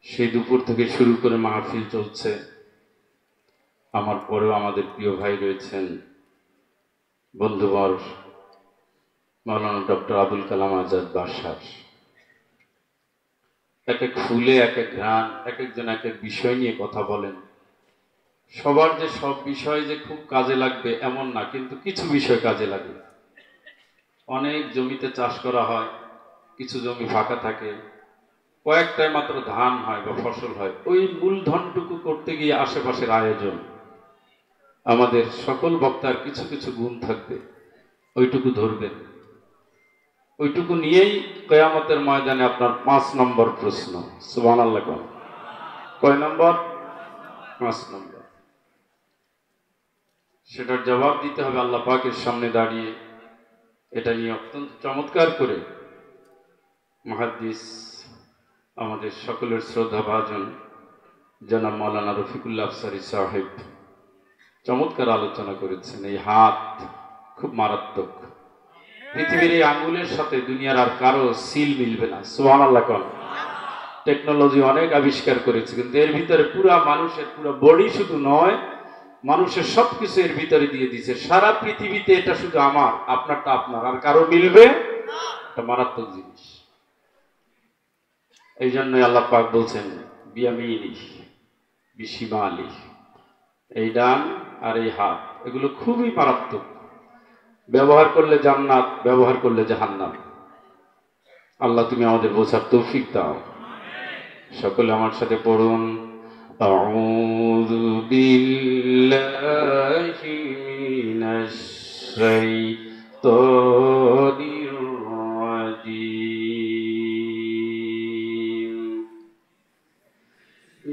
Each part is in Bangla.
সেই দুপুর থেকে শুরু করে মাহফিল চলছে। আমার পরেও আমাদের প্রিয় ভাই রয়েছেন, বন্ধুবর মাওলানা ডক্টর আবুল কালাম আজাদ বাসার। এক এক ফুলে এক এক ঘ্রাণ, এক একজন এক এক বিষয় নিয়ে কথা বলেন। সবার যে সব বিষয় যে খুব কাজে লাগবে এমন না, কিন্তু কিছু বিষয় কাজে লাগে। অনেক জমিতে চাষ করা হয়, কিছু জমি ফাঁকা থাকে, কয়েকটায় মাত্র ধান হয় বা ফসল হয়। ওই মূলধনটুকু করতে গিয়ে আশেপাশের আয়োজন, আমাদের সকল বক্তার কিছু কিছু গুণ থাকবে, ওইটুকু ধরবেন। ওইটুকু নিয়েই কিয়ামতের ময়দানে আপনার 5 নম্বর প্রশ্ন। সুবহানাল্লাহ। কয় নম্বর? 5 নম্বর। সেটার জবাব দিতে হবে আল্লাহ পাকের সামনে দাঁড়িয়ে। এটা নিয়ে অত্যন্ত চমৎকার করে মুহাদ্দিস, আমাদের সকলের শ্রদ্ধাভাজন জনাব মাওলানা রফিকুল্লাহ আফসারী সাহেব চমৎকার আলোচনা করেছেন। এই হাত খুব মারাত্মক। পৃথিবীর এই আঙ্গুলের সাথে দুনিয়ার আর কারো সিল মিলবে না। সুবহানাল্লাহ। টেকনোলজি অনেক আবিষ্কার করেছে, কিন্তু এর ভিতরে পুরা মানুষের পুরো বডি শুধু নয়, মানুষের সবকিছু এর ভিতরে দিয়ে দিয়েছে। সারা পৃথিবীতে এটা শুধু আমার, আপনারটা আপনার, আর কারো মিলবে? এটা মারাত্মক জিনিস। এই জন্যই আল্লাহ পাক বলছেন বিয়ামিনি বিশিমালি, এই ডান আর এই হাত এগুলো খুবই মারাত্মক। ব্যবহার করলে জান্নাত, ব্যবহার করলে জাহান্নাম। আল্লাহ তুমি আমাদের বোঝার তৌফিক দাও। সকলে আমার সাথে পড়ুন, আউযু বিল্লাহি মিনাশ শাইতানির রাজীম।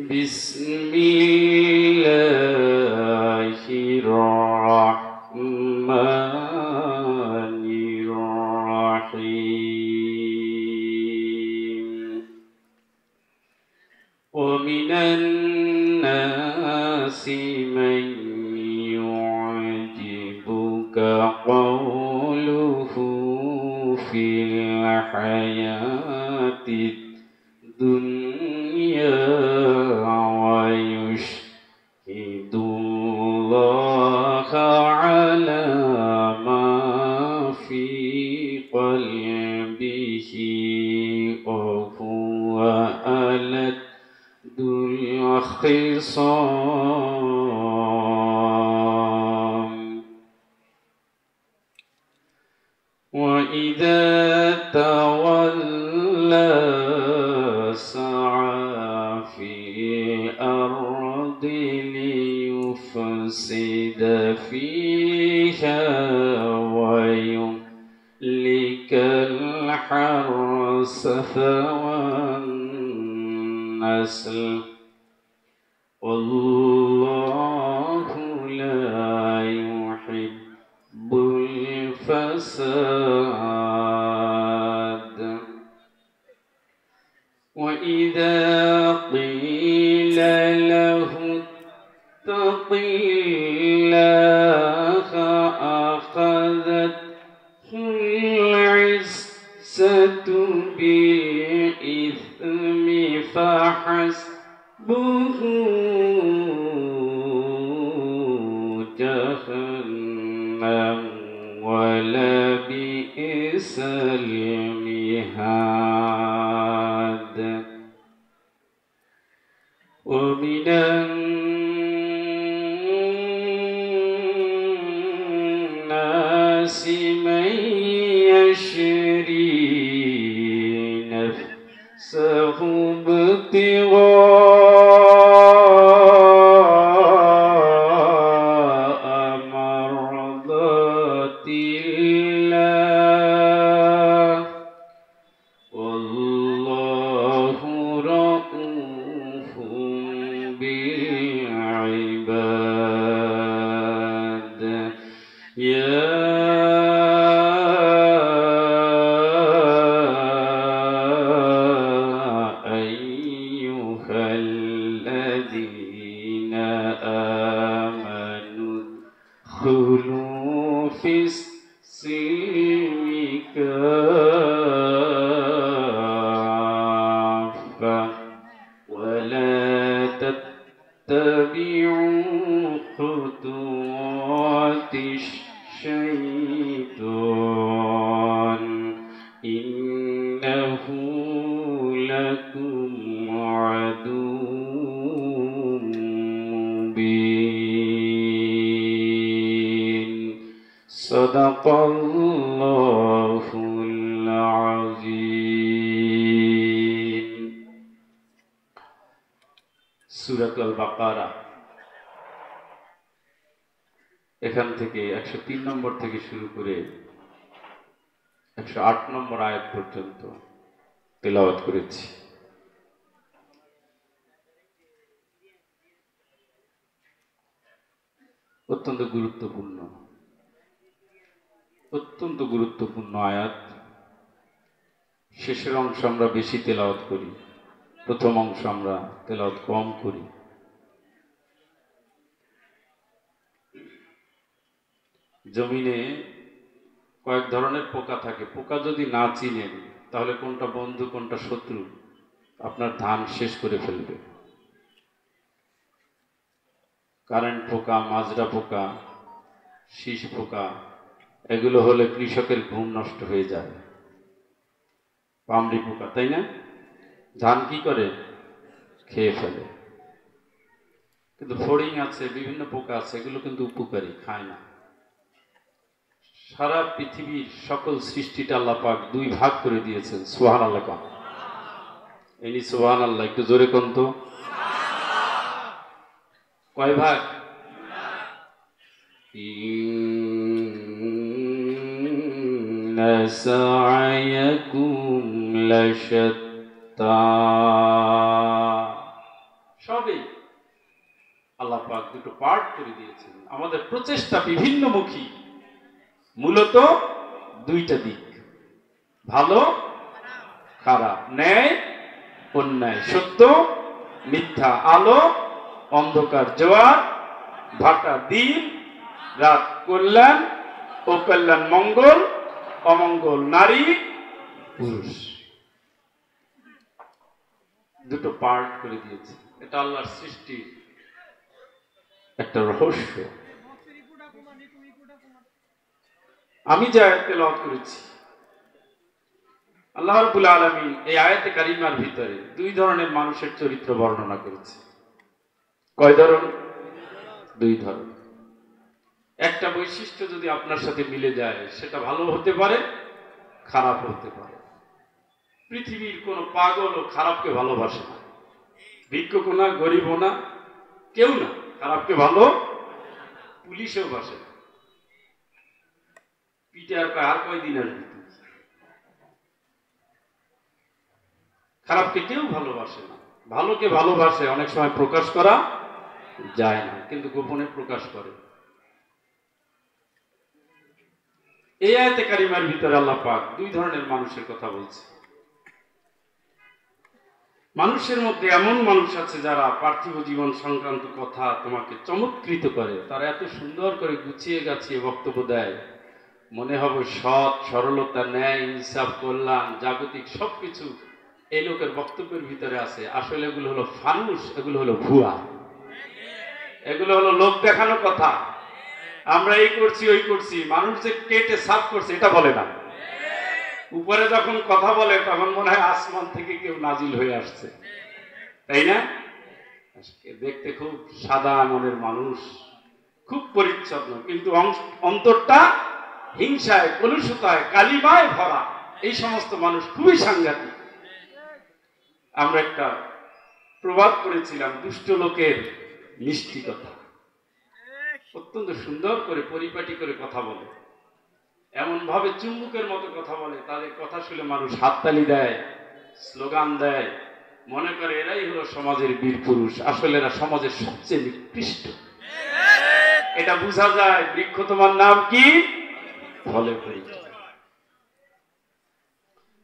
বিসমিল্লাহির রাহমানির রাহিম। ومن الناس من يعجبك قوله في الحياة الدنيا ويشهد الله على ما في قلبه وهو ألد الخصام. وإذا تولى سعى في الأرض ليفسد فيها ويهلك الحرث والنسل والله لا يحب الفساد. وإذا قيل له اتق الله أخذته العزة بالإثم فحسبه جهنم ولبئس المهاد. ومن الناس من يشري نفسه ابتغاء مرضات الله والله رؤوف بالعباد. يا أيها إنه لكم عدو مبين صدق الله العظيم সূরা আল বাকারা এখান থেকে 103 নম্বর থেকে শুরু করে 108 নম্বর আয়াত পর্যন্ত তেলাওয়াত করেছি। অত্যন্ত গুরুত্বপূর্ণ আয়াত। শেষের অংশ আমরা বেশি তেলাওয়াত করি, প্রথম অংশ আমরা তেলাওয়াত কম করি। জমিনে কয়েক ধরনের পোকা থাকে। পোকা যদি না চিনেন তাহলে কোনটা বন্ধু কোনটা শত্রু আপনার ধান শেষ করে ফেলবে। কারেন্ট পোকা, মাজরা পোকা, শীষ পোকা, এগুলো হলে কৃষকের ঘুম নষ্ট হয়ে যায়। পামড়ি পোকা, তাই না? ধান কি করে? খেয়ে ফেলে। কিন্তু ফড়িং আছে, বিভিন্ন পোকা আছে, এগুলো কিন্তু উপকারী, খায় না। সারা পৃথিবীর সকল সৃষ্টিটা আল্লাহ পাক দুই ভাগ করে দিয়েছেন। সুবহানাল্লাহ কোন? এনি সুবহানাল্লাহ, একটু জোরে কোন তো। কয় ভাগ? ইন্না সা'য়াকুম লাশাত্তা, সবই আল্লাহ পাক দুটো পার্ট করে দিয়েছেন। আমাদের প্রচেষ্টা বিভিন্নমুখী, মূলত দুইটা দিক, ভালো খারাপ, ন্যায় অন্যায়, সত্য মিথ্যা, আলো অন্ধকার, জোয়ার ভাটা, দিন রাত, কল্যাণ ও কল্যাণ, মঙ্গল অমঙ্গল, নারী পুরুষ, দুটো পার্ট করে দিয়েছে। এটা আল্লাহর সৃষ্টির একটা রহস্য। আমি যে আয়াত তেলাওয়াত করেছি, আল্লাহ রাব্বুল আলামিন এই আয়াতে কারিমার ভিতরে দুই ধরনের মানুষের চরিত্র বর্ণনা করেছে। কয় ধরন? দুই ধরন। একটা বৈশিষ্ট্য যদি আপনার সাথে মিলে যায় সেটা ভালো হতে পারে, খারাপ হতে পারে। পৃথিবীর কোন পাগল ও খারাপকে ভালোবাসে না, ভিক্ষুকও না, গরিবও না, কেউ না খারাপকে ভালো, পুলিশেও বাসে না। পিঠে আর কয়দিন আসবে? খারাপকে কেউ ভালোবাসে না। ভালোকে ভালোবাসে, অনেক সময় প্রকাশ করা যায় না, কিন্তু গোপনে প্রকাশ করে। এই আয়াতে কারিমার ভিতরে আল্লাহ পাক দুই ধরনের মানুষের কথা বলছে। মানুষের মধ্যে এমন মানুষ আছে যারা পার্থিব জীবন সংক্রান্ত কথা তোমাকে চমৎকৃত করে, তারা এত সুন্দর করে গুছিয়ে গাছিয়ে বক্তব্য দেয়, মনে হবে সৎ, সরলতা, ন্যায়, ইনসাফ, কল্যাণ, জাগতিক সবকিছু এই লোকের বক্তব্যের ভিতরে আছে। আসলে এগুলো হলো ফানুস, এগুলো হলো ভুয়া, এগুলো হলো লোক দেখানো কথা। আমরা এই করছি ওই করছি, মানুষ যে কেটে সাফ করছে এটা বলে না। উপরে যখন কথা বলে তখন মনে হয় আসমান থেকে কেউ নাজিল হয়ে আসছে, তাই না? দেখতে খুব সাদা মনের মানুষ, খুব পরিচ্ছন্ন, কিন্তু অন্তরটা হিংসায়, কলুষতায়, কালিমায় ভরা। এই সমস্ত মানুষ খুবই সাংঘাতিক। আমরা একটা প্রবাদ করেছিলাম, দুষ্ট লোকের মিষ্টি কথা। অত্যন্ত সুন্দর করে পরিপাটি করে কথা বলে, এমন ভাবে চুম্বুকের মতো কথা বলে, তাদের কথা শুনে মানুষ হাততালি দেয়, স্লোগান দেয়, মনে করে এরাই হলো সমাজের বীর পুরুষ। আসলে এরা সমাজের সবচেয়ে নিকৃষ্ট। এটা বোঝা যায়। বৃক্ষ তোমার নাম কি? ফলে পরিচিত।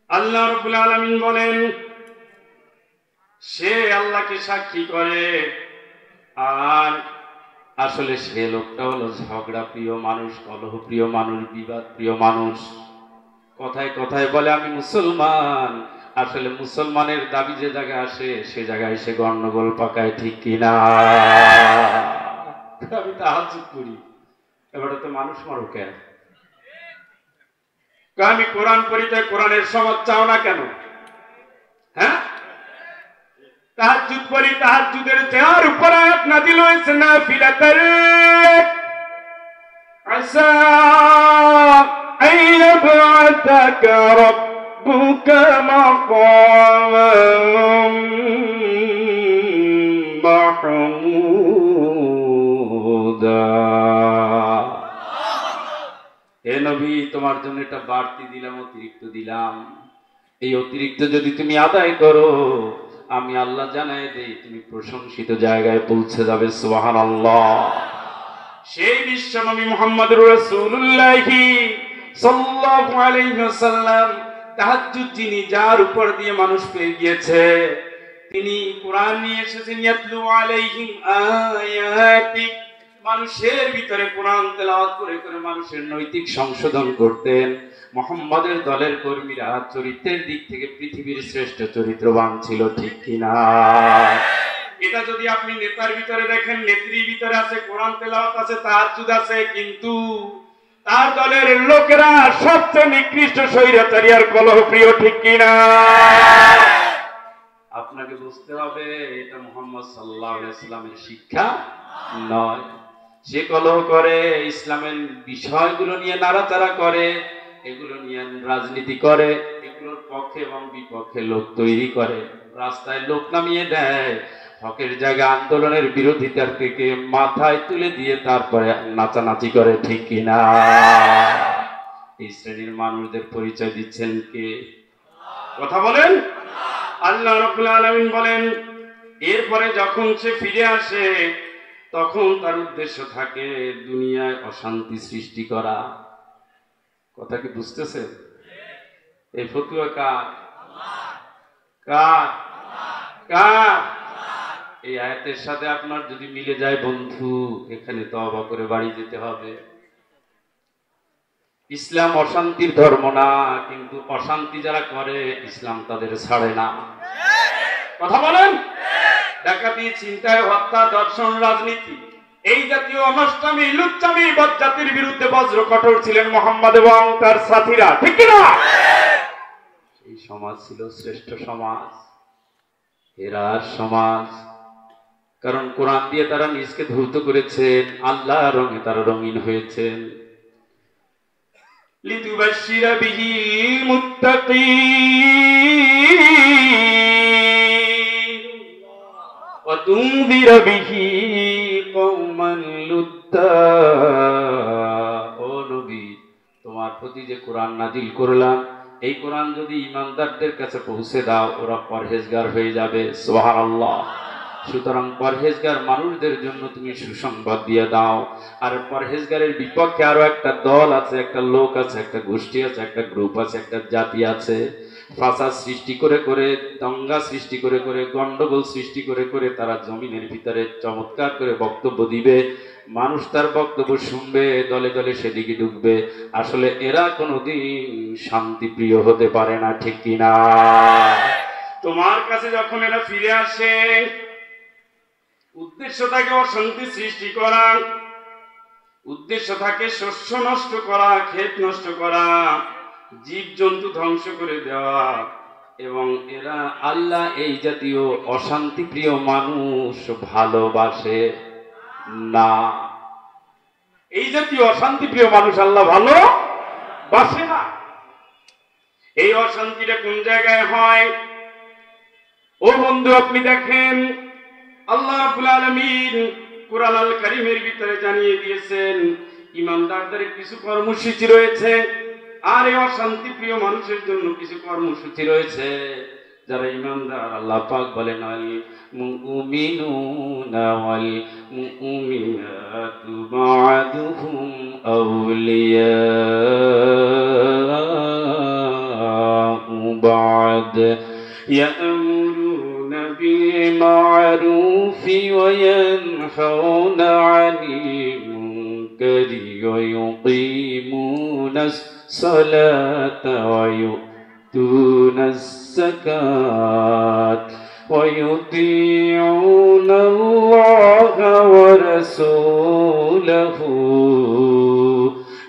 আল্লাহ রাব্বুল আলামিন বলেন, সে আল্লাহকে সাক্ষী করে, আর আসলে সে লোকটা হলো ঝগড়া প্রিয় মানুষ, কলহ প্রিয় মানুষ, বিবাদ প্রিয় মানুষ। কথায় কথায় বলে আমি মুসলমান, আসলে মুসলমানের দাবি যে জায়গায় আসে সে জায়গায় সে গন্ডগোল পাকায়, ঠিক কিনা? আমি তাহাজ্জুদ করি, এবারে তো মানুষ মারো কেন? আমি কোরআন পড়িতে কোরআনের সমাজ চাও না কেন? হ্যাঁ, তাহাজ্জুদ পড়ি, তাহাজ্জুদের চেয়ার উপর আয়াত নাযিল হয়েছে নাফিলাতাল আসা আইয়াবআতাকা রাব্বুকা মাকামান মাহমুদা। হে নবী, তোমার জন্য এটা বাড়তি দিলাম, অতিরিক্ত দিলাম। এই অতিরিক্ত যদি তুমি আদায় করো, আমি আল্লাহ জানাই দেই তুমি প্রশংসিত জায়গায় পৌঁছে যাবে। সুবহানাল্লাহ। সেই বিশ্বনবী মুহাম্মদুর রাসূলুল্লাহ সাল্লাল্লাহু আলাইহি ওয়াসাল্লাম তাহাজ্জুদ যিনি, যার উপর দিয়ে মানুষ পেয়ে গিয়েছে, তিনি কোরআন নিয়ে এসেছেন। ইয়াতলু আলাইহিম আয়াতি, মানুষের ভিতরে কোরআন তেলাওয়াত করে করে মানুষের নৈতিক সংশোধন করতেন। মুহাম্মদের দলের কর্মীরা চরিত্রের দিক থেকে পৃথিবীর শ্রেষ্ঠ চরিত্রবান ছিল, ঠিক কিনা? এটা যদি আপনি নেতার ভিতরে দেখেন, নেত্রীর ভিতরে আছে কোরআন তেলাওয়াত আছে, তাহাজ্জুদ আছে, কিন্তু তার দলের লোকেরা সবচেয়ে নিকৃষ্ট স্বৈরাচারী আর কলহপ্রিয়, ঠিক কিনা? আপনাকে বুঝতে হবে এটা মুহাম্মদ সাল্লাল্লাহু আলাইহি ওয়াসাল্লামের শিক্ষা নয়। সে কলহ করে, ইসলামের বিষয়গুলো নিয়ে নাড়াচাড়া করে, এগুলো নিয়ে রাজনীতি করে, এগুলোর পক্ষে এবং বিপক্ষে লোক তৈরি করে, রাস্তায় লোক নামিয়ে দেয়, হকের জায়গায় আন্দোলনের বিরোধিতার থেকে মাথায় তুলে দিয়ে তারপরে নাচানাচি করে, ঠিক কিনা? এই শ্রেণীর মানুষদের পরিচয় দিচ্ছেন কে? কথা বলেন। আল্লাহ রাব্বুল আলামিন বলেন, এরপরে যখন সে ফিরে আসে তখন তার উদ্দেশ্য থাকে দুনিয়ায় অশান্তি সৃষ্টি করা। কথা কি বুঝতেছেন? এই ফতুয়া কার? কার? কার? এই আয়াতের সাথে আপনার যদি মিলে যায় বন্ধু, এখানে তওবা করে বাড়ি যেতে হবে। ইসলাম অশান্তির ধর্ম না, কিন্তু অশান্তি যারা করে ইসলাম তাদের ছাড়ে না। কথা বলেন। ডাকাতি, ছিনতাই, হত্যা, দর্শন, রাজনীতি, এই জাতীয় অনষ্টামি, লুচ্চামি, বদজাতির বিরুদ্ধে বজ্র কঠোর ছিলেন মুহাম্মদ এবং তার সাথীরা, ঠিক কিনা? এই সমাজ ছিল শ্রেষ্ঠ সমাজ, হেরার সমাজ। কারণ কোরআন দিয়ে তারা নিজকে ধৌত করেছেন, আল্লাহ রঙে তারা রঙিন হয়েছেন। লিতুবাশশিরা বিহি মুত্তাকিন ওয়া তুনযিরা বিহি কওমান লুদ্দা। ও নবী, তোমার প্রতি যে কোরআন নাজিল করলাম, এই কোরআন যদি ঈমানদারদের কাছে পৌঁছে দাও, ওরা পরহেজগার হয়ে যাবে। সুবহানাল্লাহ। সুতরাং পরহেজগার মানুষদের জন্য তুমি সুসংবাদ দিয়ে দাও। আর পরহেজগারের বিপক্ষে আরো একটা দল আছে, একটা লোক আছে, একটা গোষ্ঠী আছে, একটা গ্রুপ আছে, একটা জাতি আছে। ফাসাদ সৃষ্টি করে করে, দঙ্গা সৃষ্টি করে করে, গন্ডগোল সৃষ্টি করে করে তারা জমিনের ভিতরে চমৎকার করে বক্তব্য দিবে, মানুষ তার বক্তব্য শুনবে, দলে দলে সেদিকে ঢুকবে। আসলে এরা কোনোদিন শান্তিপ্রিয় হতে পারে না, ঠিক কিনা? তোমার কাছে যখন এরা ফিরে আসে, উদ্দেশ্য থাকে অশান্তি সৃষ্টি করা, উদ্দেশ্য থাকে শস্য নষ্ট করা, ক্ষেত নষ্ট করা, জীব জন্তু ধ্বংস করে দেওয়া। এবং এরা আল্লাহ এই জাতীয় অশান্তিপ্রিয় মানুষ ভালোবাসে না। এই জাতীয় অশান্তিপ্রিয় মানুষ আল্লাহ ভালোবাসে না। এই অশান্তিটা কোন জায়গায় হয়? ও বন্ধু, আপনি দেখেন আল্লাহ রাব্বুল আলামিন কুরআন আল কারীমের ভিতরে জানিয়ে দিয়েছেন ঈমানদারদের কিছু কর্মসূচি রয়েছে, আর এই অশান্তি প্রিয় মানুষের জন্য কিছু কর্মসূচি রয়েছে। যারা ঈমানদার, আল্লাহ পাক বলেন আল মুমিনুনা ওয়াল মুমিনাতু বা'দুহুম আউলিয়াউ বা'দ يأمرون بالمعروف وينهون عن المنكر ويقيمون الصلاة ويؤتون الزكاة ويطيعون الله ورسوله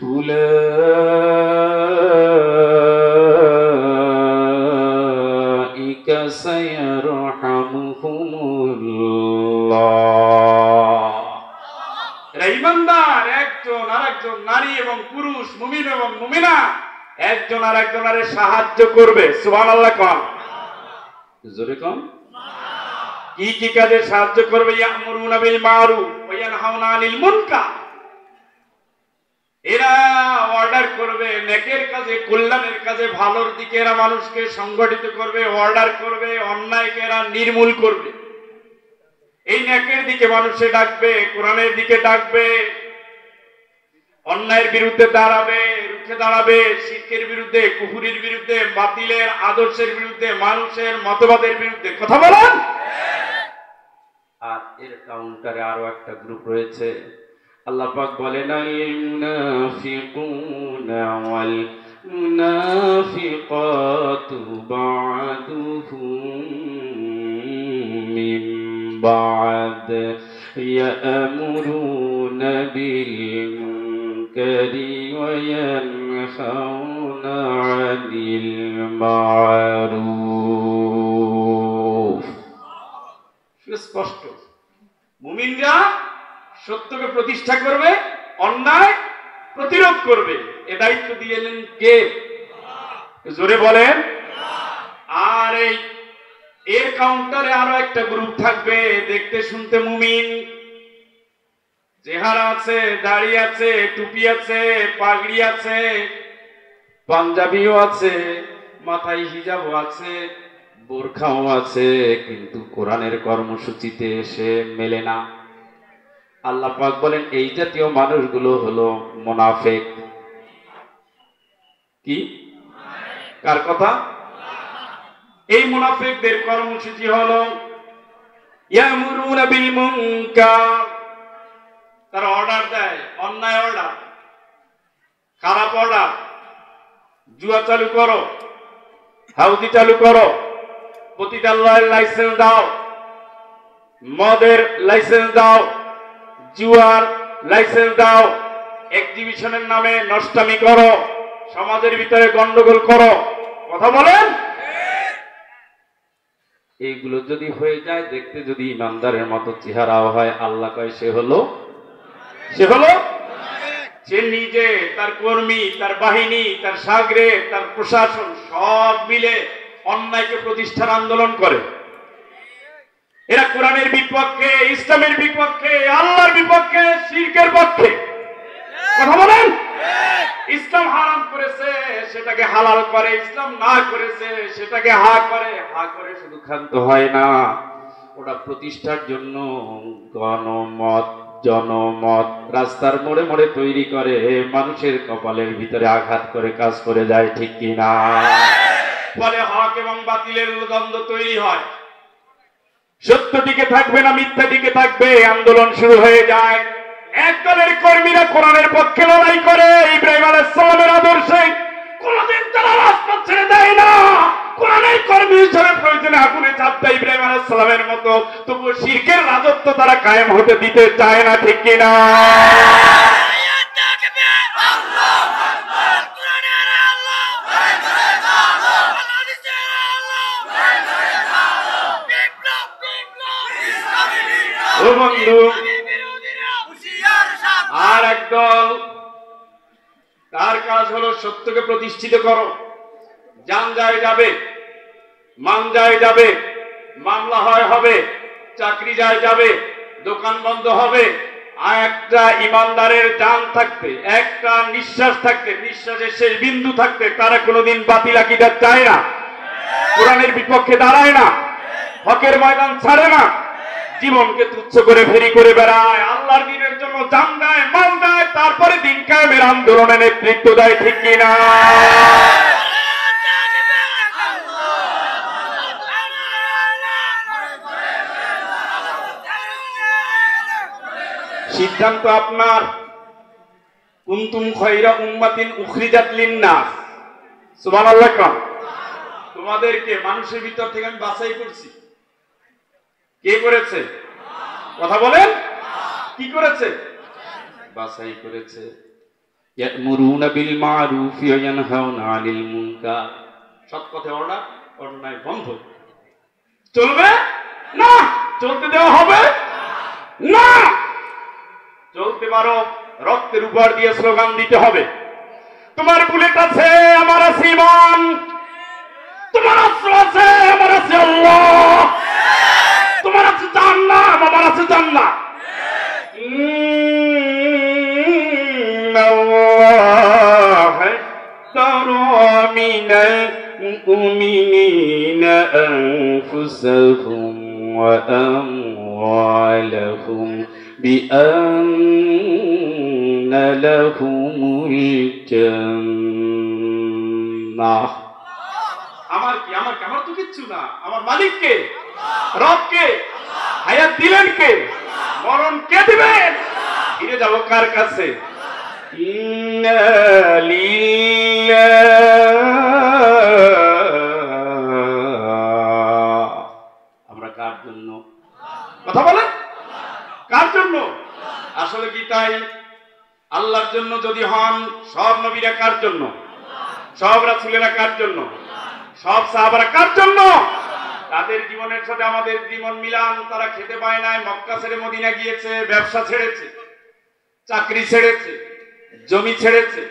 أولئك সায়ারহামুহুমুল্লাহ। এরা ঈমানদার, একজন আরেকজন নারী এবং পুরুষ, মুমিন এবং মুমিনা একজন আরেকজনের সাহায্য করবে। সুবহানাল্লাহ কোন, জোরে কোন। কি কি কাজে সাহায্য করবে? ইয়ামুরুনা বিল মারুফ ওয়া ইয়ানহাউনা আনিল মুনকার। এরা অর্ডার করবে নেকের কাজে, কল্যাণের কাজে, ভালোর দিকে এরা মানুষকে সংগঠিত করবে, অর্ডার করবে, অন্যায়কে এরা নির্মূল করবে। এই নেকের দিকে মানুষে ডাকবে, কোরআনের দিকে ডাকবে, অন্যায়ের বিরুদ্ধে দাঁড়াবে, রুখে দাঁড়াবে, শিরকের বিরুদ্ধে, কুফরির বিরুদ্ধে, বাতিলের আদর্শের বিরুদ্ধে, মানুষের মতবাদের বিরুদ্ধে। কথা বলেন। আর এর কাউন্টারে আরো একটা গ্রুপ রয়েছে। আল্লাহ পাক বলেন আল মুনাফিকুনা ওয়াল মুনাফিকাতু বা'দুহুম মিন বা'দ ইয়া'মুরুনা বিল মুনকারি ওয়া ইয়ানহাউনা আনিল মা'রুফ। স্পষ্ট, মুমিনরা সত্যকে প্রতিষ্ঠা করবে, অন্যায় প্রতিরোধ করবে। এ দায়িত্ব দিয়েছেন কে? জোরে বলেন। আর এর কাউন্টারে আরো একটা গ্রুপ থাকবে, দেখতে শুনতে মুমিন, চেহারা আছে, দাড়ি আছে, টুপি আছে, পাগড়ি আছে, পাঞ্জাবিও আছে, মাথায় হিজাবও আছে, বোরখাও আছে, কিন্তু কোরআনের কর্মসূচিতে এসে মেলে না। আল্লাহ পাক বলেন এই জাতীয় মানুষগুলো হলো মুনাফিক। কি? কার কথা? এই মুনাফিকদের কর্মসূচি হলো ইয়ামুরুনা বিল মুনকার। তারা অর্ডার দেয়, অন্যায় অর্ডার, খারাপ অর্ডার। জুয়া চালু করো, হাউজি চালু করো, পতিতালয়ের লাইসেন্স দাও, মদের লাইসেন্স দাও, জুয়ার লাইসেন্স দাও, এক্সিবিশনের নামে নষ্টামি করো, সমাজের ভিতরে গন্ডগোল করো। কথা বলেন। এইগুলো যদি হয়ে যায়, দেখতে যদি ইমানদারের মতো চেহারাও হয়, আল্লাহ কয় সে হলো সে নিজে, তার কর্মী, তার বাহিনী, তার সাগরে, তার প্রশাসন সব মিলে অন্যায়কে প্রতিষ্ঠার আন্দোলন করে। এরা কোরআনের বিপক্ষে, ইসলামের বিপক্ষে, আল্লাহর বিপক্ষে, শিরকের পক্ষে। কথা বলেন। ইসলাম হারাম করেছে সেটাকে হালাল করে, ইসলাম না করেছে সেটাকে হা করে। হা করে শুধু ক্ষান্ত হয় না, ওটা প্রতিষ্ঠার জন্য গণমত, জনমত রাস্তার মোড়ে মোড়ে তৈরি করে, মানুষের কপালের ভিতরে আঘাত করে কাজ করে যায়। ঠিক কিনা? ফলে হক এবং বাতিলের দ্বন্দ্ব তৈরি হয়। সত্য টিকে থাকবে না, মিথ্যা টিকে থাকবে, আন্দোলন শুরু হয়ে যায়। একদলের কর্মীরা কোরআনের পক্ষে লড়াই করে, ইব্রাহিম আলাইহিস সালামের আদর্শে কোনদিন তারা রাজপথ ছেড়ে দেয় না। কোরআনের কর্মী হিসেবে প্রয়োজনে আগুনে চাপ দেয় ইব্রাহিম আলাইহিস সালামের মতো, তবুও শিরকের রাজত্ব তারা কায়েম হতে দিতে চায় না। ঠিক কিনা? ও বন্ধু, আর একদল, তার কাজ হলো সত্যকে প্রতিষ্ঠিত করো। জান যায় যাবে, মান যায় যাবে, মামলা হয় হবে, চাকরি যায় যাবে, দোকান বন্ধ হবে। আর একটা ইমানদারের জান থাকতে, একটা নিঃশ্বাস থাকতে, নিঃশ্বাসের শেষ বিন্দু থাকতে তারা কোনোদিন বাতিল আকীদা চায় না, কোরআনের বিপক্ষে দাঁড়ায় না, হকের ময়দান ছাড়ে না, জীবনকে তুচ্ছ করে ফেরি করে বেড়ায়, আল্লাহর দ্বীনের জন্য জান দেয়, মান দেয়, তারপরে দিন কায়েমের আন্দোলনে নেতৃত্ব দেয়। ঠিক কিনা? সিদ্ধান্ত আপনার। কুনতুম খায়রা উম্মাতিন উখরিজাত লিন-নাস। সুবহানাল্লাহ। তোমাদেরকে মানুষের ভিতর থেকে আমি বাছাই করছি। কে করেছে? কথা বলেন। কি করেছে? বাছাই করেছে। ইয়া'মুরুনা বিল মা'রুফি ওয়া ইয়ানহাউনা আনিল মুনকার। সৎ পথে অর্ডার, অন্যায় বন্ধ। চলবে না, চলতে দেওয়া হবে না। চলতে পারো, রক্তের উপর দিয়ে স্লোগান দিতে হবে। তোমার বুলেট আছে, আমার আছে ঈমান। তোমার অস্ত্র আছে, আমার আছে আল্লাহ। তোমার আছে জান্নাত, আমার আছে জান্নাত। ইন্নাল্লাহ ইশতারা মিনাল মুমিনিনা আনফুসাহুম ওয়া আমওয়ালাহুম বিআন্না লাহুমুল জান্নাহ। আমার কি, আমার কি, আমার তো কিচ্ছু না। আমার মালিক কে? রব কে? হায়াত দিলেন কে? মরণ কে দিবেন? ফিরে যাব কার কাছে? ইন্না লিল্লাহ। আমরা কার জন্য কথা বলেন? কার জন্য? আসলে কি তাই? আল্লাহর জন্য যদি হন, সব নবীরা কার জন্য? সব রাসূলেরা কার জন্য? সব সাহাবারা কার জন্য? তাদের জীবনের সাথে আমাদের জীবন মিলান। তারা খেতে পায় নাই, মক্কা ছেড়ে মদিনা গিয়েছে, ব্যবসা ছেড়েছে, চাকরি ছেড়েছে, জমি ছেড়েছে,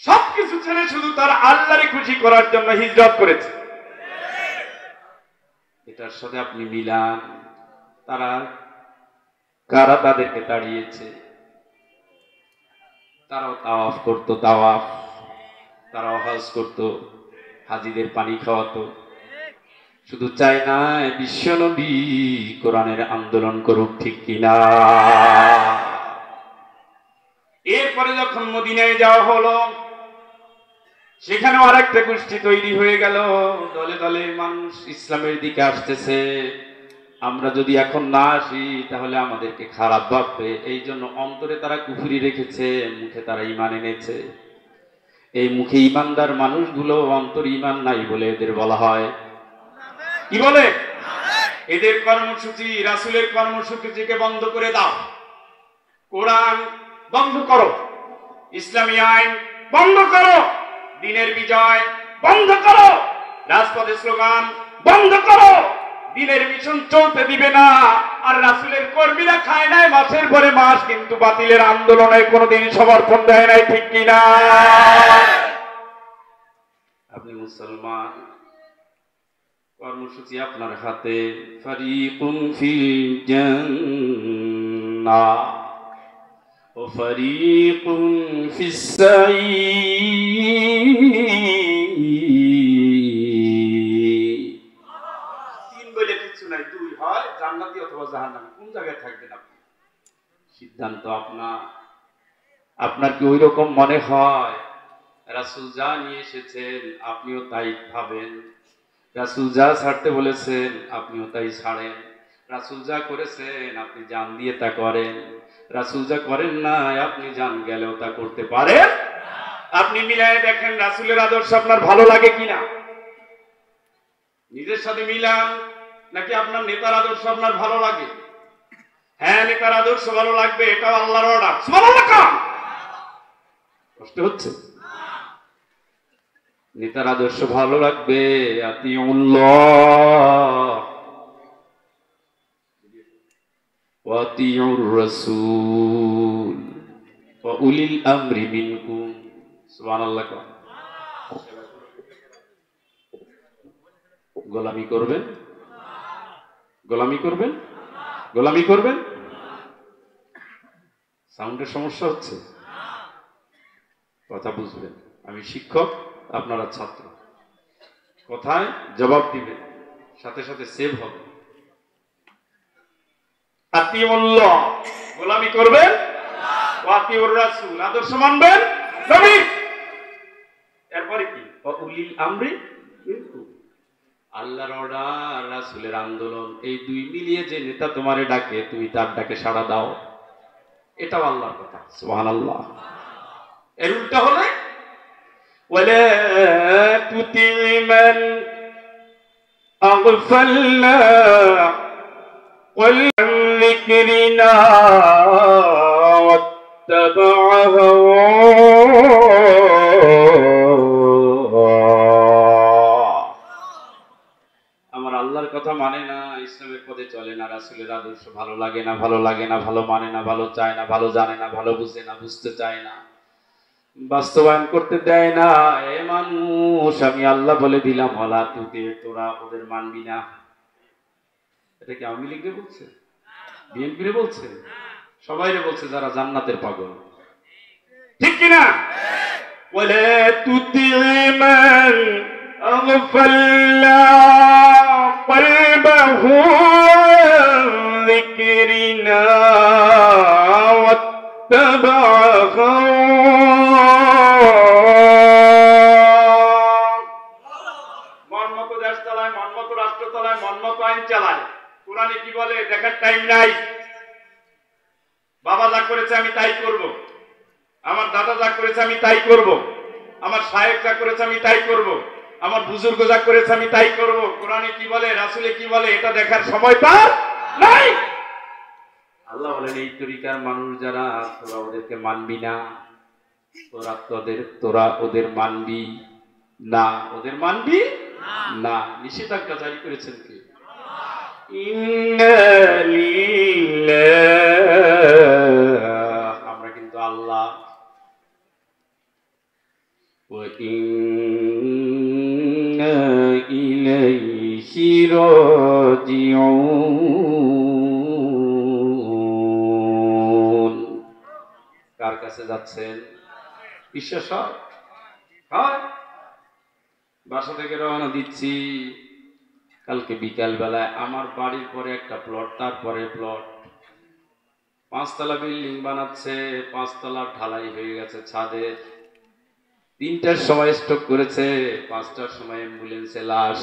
সবকিছু ছেড়ে শুধু তারা আল্লাহরে খুশি করার জন্য হিজরত করেছে। এটার সাথে আপনি মিলান, তারা কারা তাদেরকে তাড়িয়েছে? তারাও তাওয়াফ করতো, তাওয়াফ। তারাও হজ করতো, হাজিদের পানি খাওয়াতো। শুধু চাই না বিশ্বনবী কোরআনের আন্দোলন করুক, ঠিক কিনা? এরপরে যখন মদিনায় যাওয়া হলো, সেখানেও আরেকটা গোষ্ঠী তৈরি হয়ে গেল। দলে দলে মানুষ ইসলামের দিকে আসতেছে। আমরা যদি এখন না আসি তাহলে আমাদেরকে খারাপ ভাববে। এই জন্য অন্তরে তারা কুফরি রেখেছে, মুখে তারা ঈমান এনেছে। এই মুখে ঈমানদার মানুষগুলো অন্তর ঈমান নাই বলে এদের বলা হয় কি বলে? এদের কর্মসূচি, রাসূলের কর্মসূচিকে বন্ধ করে দাও। কোরআন বন্ধ করো, ইসলামী আইন বন্ধ করো, দ্বীনের বিজয় বন্ধ করো, রাজপথে স্লোগান বন্ধ করো। দ্বীনের মিশন চলতে দিবে না। আর রাসূলের কর্মীরা খায় নাই মাসের পরে মাস, কিন্তু বাতিলের আন্দোলনে কোনোদিন সমর্থন দেয় নাই, ঠিক কিনা? আপনি মুসলমান, কর্মসূচি আপনার হাতে। ফারিকুন ফিল জান্নাহ ওয়া ফারিকুন ফিস সাঈর। তিন বলে কিছু নাই, দুই হয় জান্নাতি অথবা জাহান্নামী। কোন জায়গায় থাকবেন আপনি? সিদ্ধান্ত আপনার। আপনার কি ওই রকম মনে হয় রাসূল যা নিয়ে এসেছেন আপনিও তাই ভাবেন? রাসূল যা ছাড়তে বলেছেন আপনিও তাই ছাড়েন? রাসূল যা করেছেন আপনি জান দিয়ে তা করেন? রাসূল যা করেন না আপনি জান গেলেও তা করতে পারেন? আপনি মিলায়ে দেখেন রাসূলের আদর্শ আপনার ভালো লাগে কিনা। নিজের সাথে মিলান, নাকি আপনার নেতার আদর্শ আপনার ভালো লাগে? হ্যাঁ, নেতার আদর্শ ভালো লাগবে, এটাও আল্লাহর অর্ডার। সুবহানাল্লাহ। কষ্ট হচ্ছে? নেতার আদর্শ ভালো লাগবে, আতিউল্লাহ ওয়া আতিউর রাসূল ওয়া উলিল আমরি মিনকুম। সুবহানাল্লাহ। গোলামি করবেন, গোলামি করবেন, গোলামি করবেন। সাউন্ডের সমস্যা হচ্ছে, কথা বুঝবেন। আমি শিক্ষক, আপনারা ছাত্র। কথায় জবাব দিবেন, সাথে সাথে সেভ হবে। আতিউল্লাহ গোলামি করবেন, ওয়া আতিউর রাসূল আদর্শ মানবেন নবী। এরপরে কি? ওয়া উলিল আমরি মিনকুম। আল্লাহর অর্ডার, রাসূলের আন্দোলন, এই দুই মিলিয়ে যে নেতা তোমারে ডাকে তুমি তার ডাকে সাড়া দাও, এটাও আল্লাহর কথা। সুবহানাল্লাহ। এর উল্টা হলে ওয়ালা তুতি মান আগফালনা ওয়াল যিকরিনা ওয়াত্তাবা আমার কথা মানে না, ইসলামের পথে চলে না, রাসূলের আদর্শ ভালো লাগে না, ভালো লাগে না, ভালো মানে না, ভালো চায় না, ভালো জানে না, ভালো বুঝে না, বুঝতে চায় না, বাস্তবায়ন করতে দেয় না। এ মানুষ, আমি আল্লাহ বলে দিলাম ওয়ালা তুতি, তোরা ওদের মানবি না। এটা কি আওয়ামী লীগরে বলছে, বিএনপিরে বলছে, সবাইরে বলছে যারা জান্নাতের পাগল, ঠিক কিনা? ওয়ালা তুতি মান আগফালনা কলবাহু যিকরিনা ওয়াত্তাবা মনমতো দেশ চালায়, মনমতো রাষ্ট্র চালায়, মনমতো আইন চালায়। কোরআনে কি বলে দেখার টাইম নাই। বাবা যা করেছে আমি তাই করব, আমার দাদা যা করেছে আমি তাই করব, আমার শায়েখ যা করেছে আমি তাই করব, আমার বুজুর্গ যা করেছে আমি তাই করব। কোরআনে কি বলে, রাসূলে কি বলে, এটা দেখার সময় তার নাই। আল্লাহ বলেন এই তরিকার মানুষ যারা, তোরা ওদেরকে মানবি না, তোরা ওদের মানবি না, ওদের মানবি না। নিষেধাজ্ঞা জারি করেছেন কে? আমরা কিন্তু আল্লাহ। ইলাইহি রাজিউন। কার কাছে যাচ্ছেন? বিশ্বাস হয়? বাসা থেকে রওনা দিচ্ছি, কালকে বিকাল বেলায় আমার বাড়ির পরে একটা প্লট, তারপরে প্লট, 5 তলা বিল্ডিং বানাচ্ছে, 5 তলা ঢালাই হয়ে গেছে ছাদের। 3টার সময় স্টক করেছে, 5টার সময় অ্যাম্বুলেন্সে লাশ।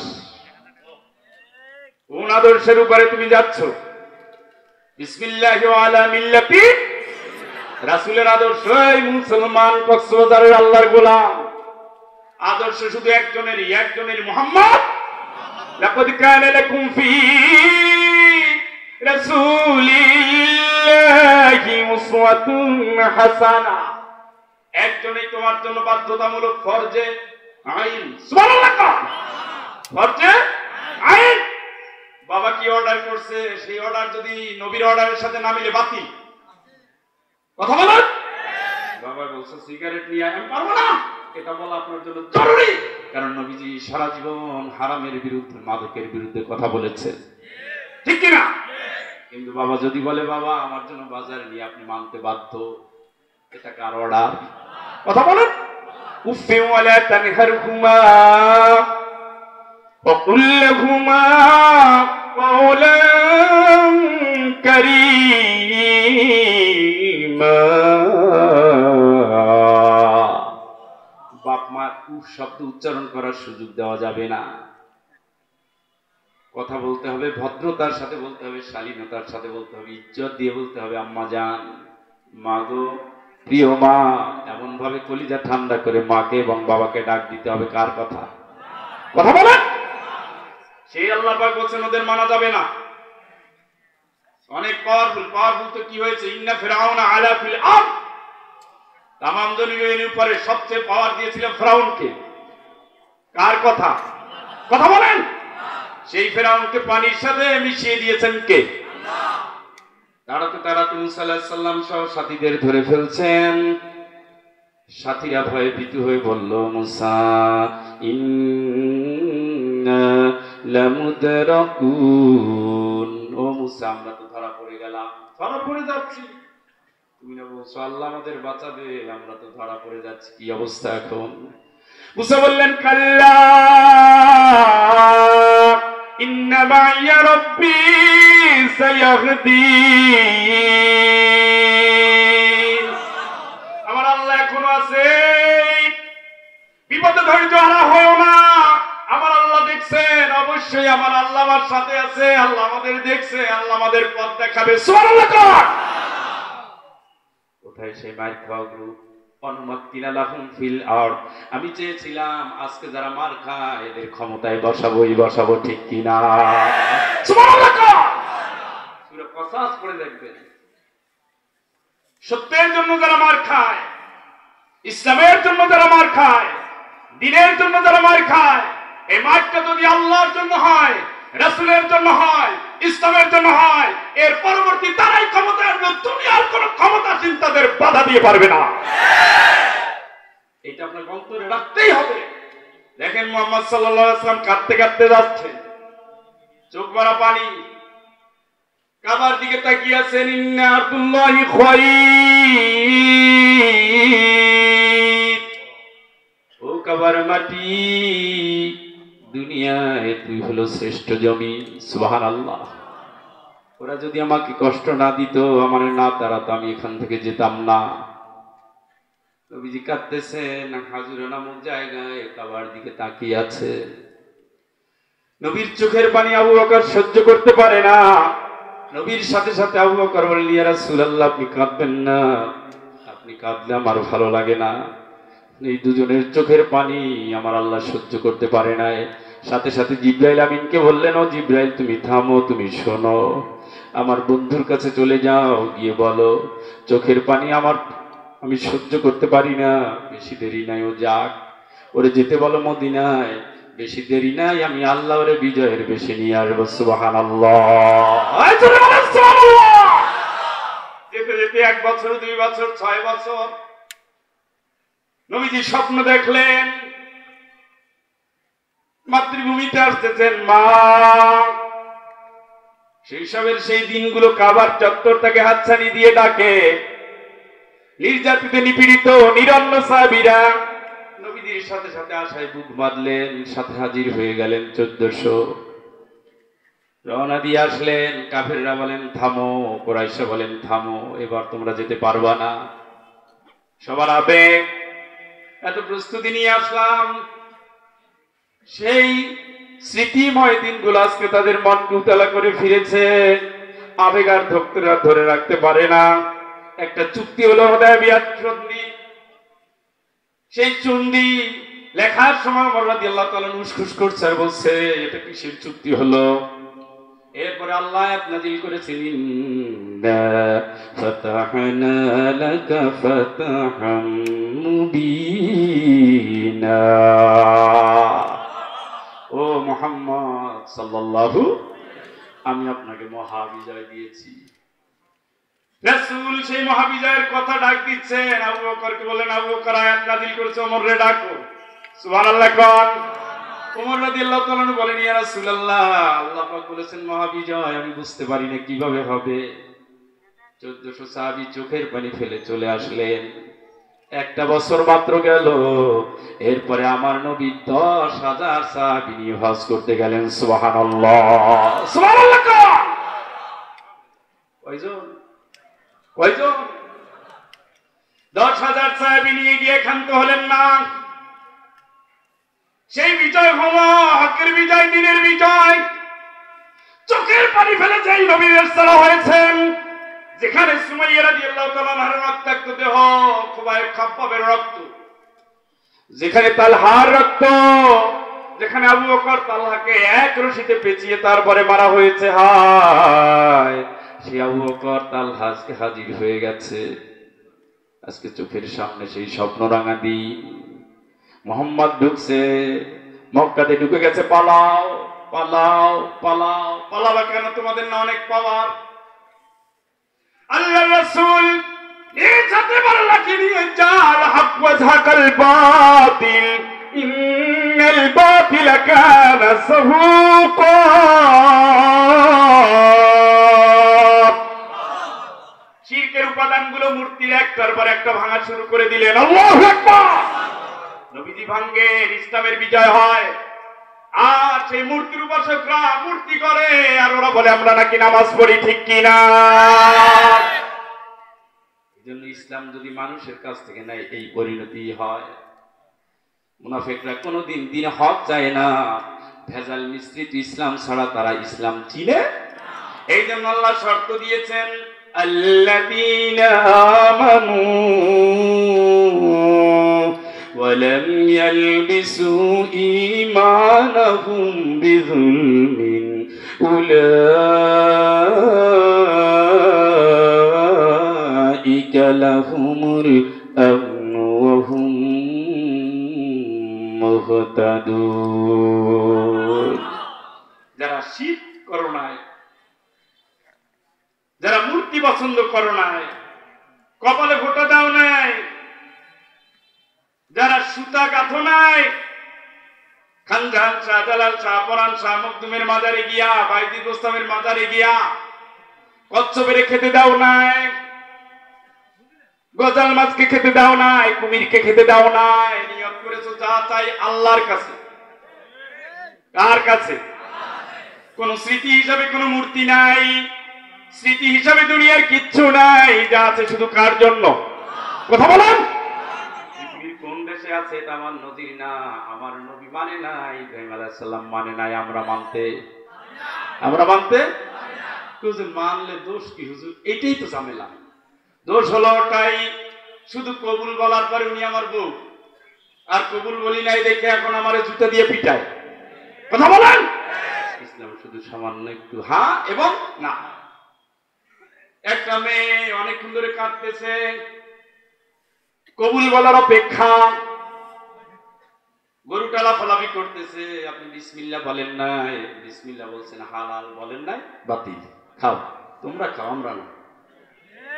কোন আদর্শের উপরে তুমি যাচ্ছ? বিসমিল্লাহি ওয়া আলা মিল্লাতি রাসূলের আদর্শ। এই মুসলমান কক্সবাজারের আল্লাহর গোলাম, আদর্শ শুধু একজনেরই, মুহাম্মদ। লাকাদ কানা লাকুম ফি রাসূলিল্লাহি উসওয়াতুন হাসানা। একজনই তোমার জন্য বাধ্যতামূলক, ফরজে আইন। সুবহানাল্লাহ, ফরজে আইন। বাবা কি অর্ডার করছে, সেই অর্ডার যদি নবীর অর্ডারের সাথে না মিলে বাতিল। কথা বলেন। বাবা বলছে সিগারেট নিয়ে আমি পারবো না, এটা বলা আপনার জন্য জরুরি, কারণ নবীজি সারা জীবন হারামের বিরুদ্ধে, মাদকের বিরুদ্ধে কথা বলেছেন, ঠিক কিনা? কিন্তু বাবা যদি বলে বাবা আমার জন্য বাজারে নিয়ে, আপনি মানতে বাধ্য। এটা কার অর্ডার? কথা বলেন। উফি ওয়ালা তানহারহুমা ওয়া কুল লাহুমা কাওলান কারীমা। বাপ মা উফ শব্দ উচ্চারণ করার সুযোগ দেওয়া যাবে না। কথা বলতে হবে ভদ্রতার সাথে, বলতে হবে শালীনতার সাথে, বলতে হবে ইজ্জত দিয়ে, বলতে হবে আম্মা জান, মা গো, প্রিয় মা। এমন ভাবে কলিজা ঠান্ডা করে মাকে এবং বাবাকে ডাক দিতে হবে। কার কথা? কথা বলেন। সেই আল্লাহ পাক বলছেন ওদের মানা যাবে না। অনেক পাওয়ারফুল তো কি হয়েছে? ইন্না ফিরআউনা আলা ফিল আরদ। তামাম দুনিয়ার উপরে সবচেয়ে পাওয়ার দিয়েছিলেন ফিরআউনকে। কার কথা? কথা বলেন। সেই ফিরআউনকে পানির সাথে মিশিয়ে দিয়েছেন কে? আল্লাহ। তাড়াতে মুসা আলাইহিস সালাম সহ সাথীদের ধরে ফেলছেন। সাথীরা ভয়ে ভীতু হয়ে বলল, মুসা ইন্না লামুদরাকুন। ও মুসা, আমরা তো ধরা পড়ে গেলাম, ধরা পড়ে যাচ্ছি। তুমি না বলছো আল্লাহ আমাদের বাঁচাবে, আমরা তো ধরা পড়ে যাচ্ছি, কি অবস্থা এখন? মুসা বললেন, কাল্লা ইন্না মাইয়া রাব্বি সায়াহদিন। আমার আল্লাহ এখনো আছে, বিপদে ধৈর্য হারা হয়ো না। আমার আল্লাহ দেখছেন, অবশ্যই আমার আল্লাহ আমার সাথে আছে, আল্লাহ আমাদের দেখছে, আল্লাহ আমাদের পথ দেখাবে। সুবহানাল্লাহ। কোথায় সেই মার খাওয়া গ্রুপ? অনুমাক্কিনা লাহুম ফিল আরদ। আমি চেয়েছিলাম আজকে যারা মার খায় এদের ক্ষমতায় বসাবো, ঠিক কিনা? সুবহানাল্লাহ। সূরা কসাস পড়ে দেখবেন। সত্যের জন্য যারা মার খায়, ইসলামের জন্য যারা মার খায়, দ্বীনের জন্য যারা মার খায়, এই মারটা যদি আল্লাহর জন্য হয়, রাসূলের জন্য হয়, ইসলামের জন্য হয়, এর পরবর্তী তারাই ক্ষমতায় আসবে, দুনিয়ার কোন ক্ষমতাসীন তাদের বাধা দিয়ে পারবে না। এটা আপনার অন্তরে রাখতেই হবে। দেখেন মুহাম্মদ সাল্লাল্লাহু আলাইহি ওয়াসাল্লাম কাঁদতে কাঁদতে যাচ্ছেন, চোখ ভরা পানি, কাবার দিকে তাকিয়ে আছেন। ইন্না আব্দুল্লাহি খায়র, ও কাবার মাটি, দুনিয়ায় তুই হলো শ্রেষ্ঠ জমিন। সুবহানাল্লাহ। ওরা যদি আমাকে কষ্ট না দিত, আমার না তাড়াতো, আমি এখান থেকে যেতাম না। নবীজি কাঁদতেছেন, হাজুরা নামক জায়গায় কাবার দিকে তাকিয়ে আছে। নবীর চোখের পানি আবু বকর সহ্য করতে পারে না। নবীর সাথে সাথে আবু বকর বললেন, ইয়া রাসূলুল্লাহ, আপনি কাঁদবেন না, আপনি কাঁদলে আমার ভালো লাগে না। এই দুজনের চোখের পানি আমার আল্লাহ সহ্য করতে পারে না। সাথে সাথে জিবরাইল আমিনকে বললেন, ও জিবরাইল, তুমি থামো, তুমি শোনো, আমার বন্ধুর কাছে চলে যাও, গিয়ে বলো চোখের পানি আমি সহ্য করতে পারি না, বেশি দেরি নাই, ও যাক, ওরে যেতে বলো মদিনায়, বেশি দেরি নাই, আমি আল্লাহ ওরে বিজয়ের বেশি নিয়ে আসবো। সুবহানাল্লাহ। যেতে যেতে 1 বছর, 2 বছর, 6 বছর, নবীজি স্বপ্ন দেখলেন মাতৃভূমিতে আসতেছেন মা। শৈশবের সেই দিনগুলো কাবার চত্বর তাকে হাতছানি দিয়ে ডাকে। নির্যাতিত, নিপীড়িত, নিরন্ন সাহাবীরা নবীজির সাথে সাথে আশায় বুক বাঁধলেন, সাথে হাজির হয়ে গেলেন 1400। রওনা দিয়ে আসলেন। কাফেররা বলেন থামো, কুরাইশরা বলেন থামো, এবার তোমরা যেতে পারবা না। সবার আবেগ, এত প্রস্তুতি নিয়ে আসলাম, সেই স্মৃতিময় দিনগুলো আজকে তাদের মনকে উতলা করে ফিরেছে। আবেগ আর ধরে রাখতে পারে না। একটা চুক্তি হলো হুদায়বিয়ার সন্ধি। সেই চুক্তি লেখার সময় ওমর রাদিয়াল্লাহু তাআলা উসখুস করছে আর বলছে, এটা কিসের চুক্তি হলো? এরপরে আল্লাহ আয়াত নাযিল করেছেন, ইন্না ফাতাহনা লাকা ফাতাহাম মুবিনা। ও মুহাম্মদ সাল্লাল্লাহু, আমি আপনাকে মহাবিজয় দিয়েছি। রাসূল সেই মহাবিজয়ের কথা ডাক দিচ্ছেন। আবু বকরকে বললেন, আবু বকর, আয়াত নাযিল করেছে, ওমররে ডাকো। সুবহানাল্লাহ। কোন ওমর রাদিয়াল্লাহু তাআলা বলেন, ইয়া রাসূলুল্লাহ, আল্লাহ পাক বলেছেন মহাবিজয়, আমি বুঝতে পারি না কিভাবে হবে। 1400 সাহাবী চোখের পানি ফেলে চলে আসলেন। 1 বছর মাত্র গেল, এরপরে আমার নবী 10,000 সাহাবী নিয়ে হজ করতে গেলেন। সুবহানাল্লাহ। সুবহানাল্লাহ। কয়জন? 10,000 সাহাবী নিয়ে গিয়ে ক্ষান্ত হলেন না। সেই বিজয় হলো হকের বিজয়, দিনের বিজয়। চোখের পানি ফেলে যেই নবীর সালা হয়েছেন, যেখানে সুমাইয়া রাদিয়াল্লাহু তাআলা আনহার রক্তাক্ত দেহ, খুবাইব খাব্বাবের রক্ত, যেখানে তালহার রক্ত, যেখানে আবু বকর তালহাকে এক রশিতে পেঁচিয়ে তারপরে মারা হয়েছে, হায়, সেই আবু বকর তালহা আজকে হাজির হয়ে গেছে। আজকে চোখের সামনে সেই স্বপ্নরাঙা দিন। মুহাম্মদ ঢুকছে, মক্কাতে ঢুকে গেছে। পালাও, পালাও, পালাও। পালাবা কেন? তোমাদের না অনেক পাওয়ার। আল্লাহর রাসূল নিজ হাতে লাঠি নিয়ে, জাল হক ওয়া যাকাল বাতিল, ইন্নাল বাতিলা কানা যাহুকা। শিরকের উপাদানগুলো মূর্তির একটার পর একটা ভাঙা শুরু করে দিলেন। আল্লাহু আকবার। নবীজি ভাঙ্গেন, ইসলামের বিজয় হয়। আর সেই মূর্তির উপাসকরা মূর্তি করে, আর ওরা বলে আমরা নাকি নামাজ পড়ি, ঠিক কিনা? এই জন্য ইসলাম যদি মানুষের কাছ থেকে নেয়, এই পরিণতি হয়। মুনাফিকরা কোনোদিন দিন হক চায় না, ভেজাল মিশ্রিত ইসলাম ছাড়া তারা ইসলাম চিনে। এই জন্য আল্লাহ শর্ত দিয়েছেন, আল্লাযীনা আমানু ওয়ালাম ইয়ালবিসু ঈমানাহুম বিযুলমিন উলাইকা লাহুমুল আমনু ওয়া হুম মুহতাদুন। যারা শিরক করো নাই, যারা মূর্তি পছন্দ করো নাই, কপালে ফোঁটা দাও নাই, যারা সুতা গাঁথো নাই, খানজাহান শাহ, জালাল শাহ, পরান শাহ মখদুমের মাজারে গিয়া, বাইদি গোস্তামের মাজারে গিয়া কচ্ছপের খেতে দাও নাই, গজাল মাছকে খেতে দাও নাই, কুমিরকে খেতে দাও নাই, নিয়ত করেছো যা চাই আল্লাহর কাছে। কার কাছে? কোন স্মৃতি হিসাবে কোন মূর্তি নাই, স্মৃতি হিসাবে দুনিয়ার কিচ্ছু নাই, যা আছে শুধু কার জন্য? কথা বলেন। পৃথিবীর কোন দেশে আছে এটা আমার নজির না, আমার নবী মানে নাই, ইব্রাহিম আলাইহিস সালাম মানে নাই, আমরা মানতে মানলে দোষ কি হুজুর? এটাই তো ঝামেলা। দোষ হলো ওটাই, শুধু কবুল বলার পরে উনি আমার বউ, আর কবুল বলি নাই দেখে এখন আমার জুতা দিয়ে পিটায়। কথা বলেন। ইসলাম শুধু সামান্য একটু হ্যাঁ এবং না। একটা মেয়ে অনেকক্ষণ ধরে কাঁদতেছে, কবুল বলার অপেক্ষা, গরুটা লাফালাফি করতেছে, আপনি বিসমিল্লাহ বলেন নাই, বিসমিল্লাহ বলছেন হালাল, বলেন নাই বাতিল, খাও তোমরা খাও, আমরা না।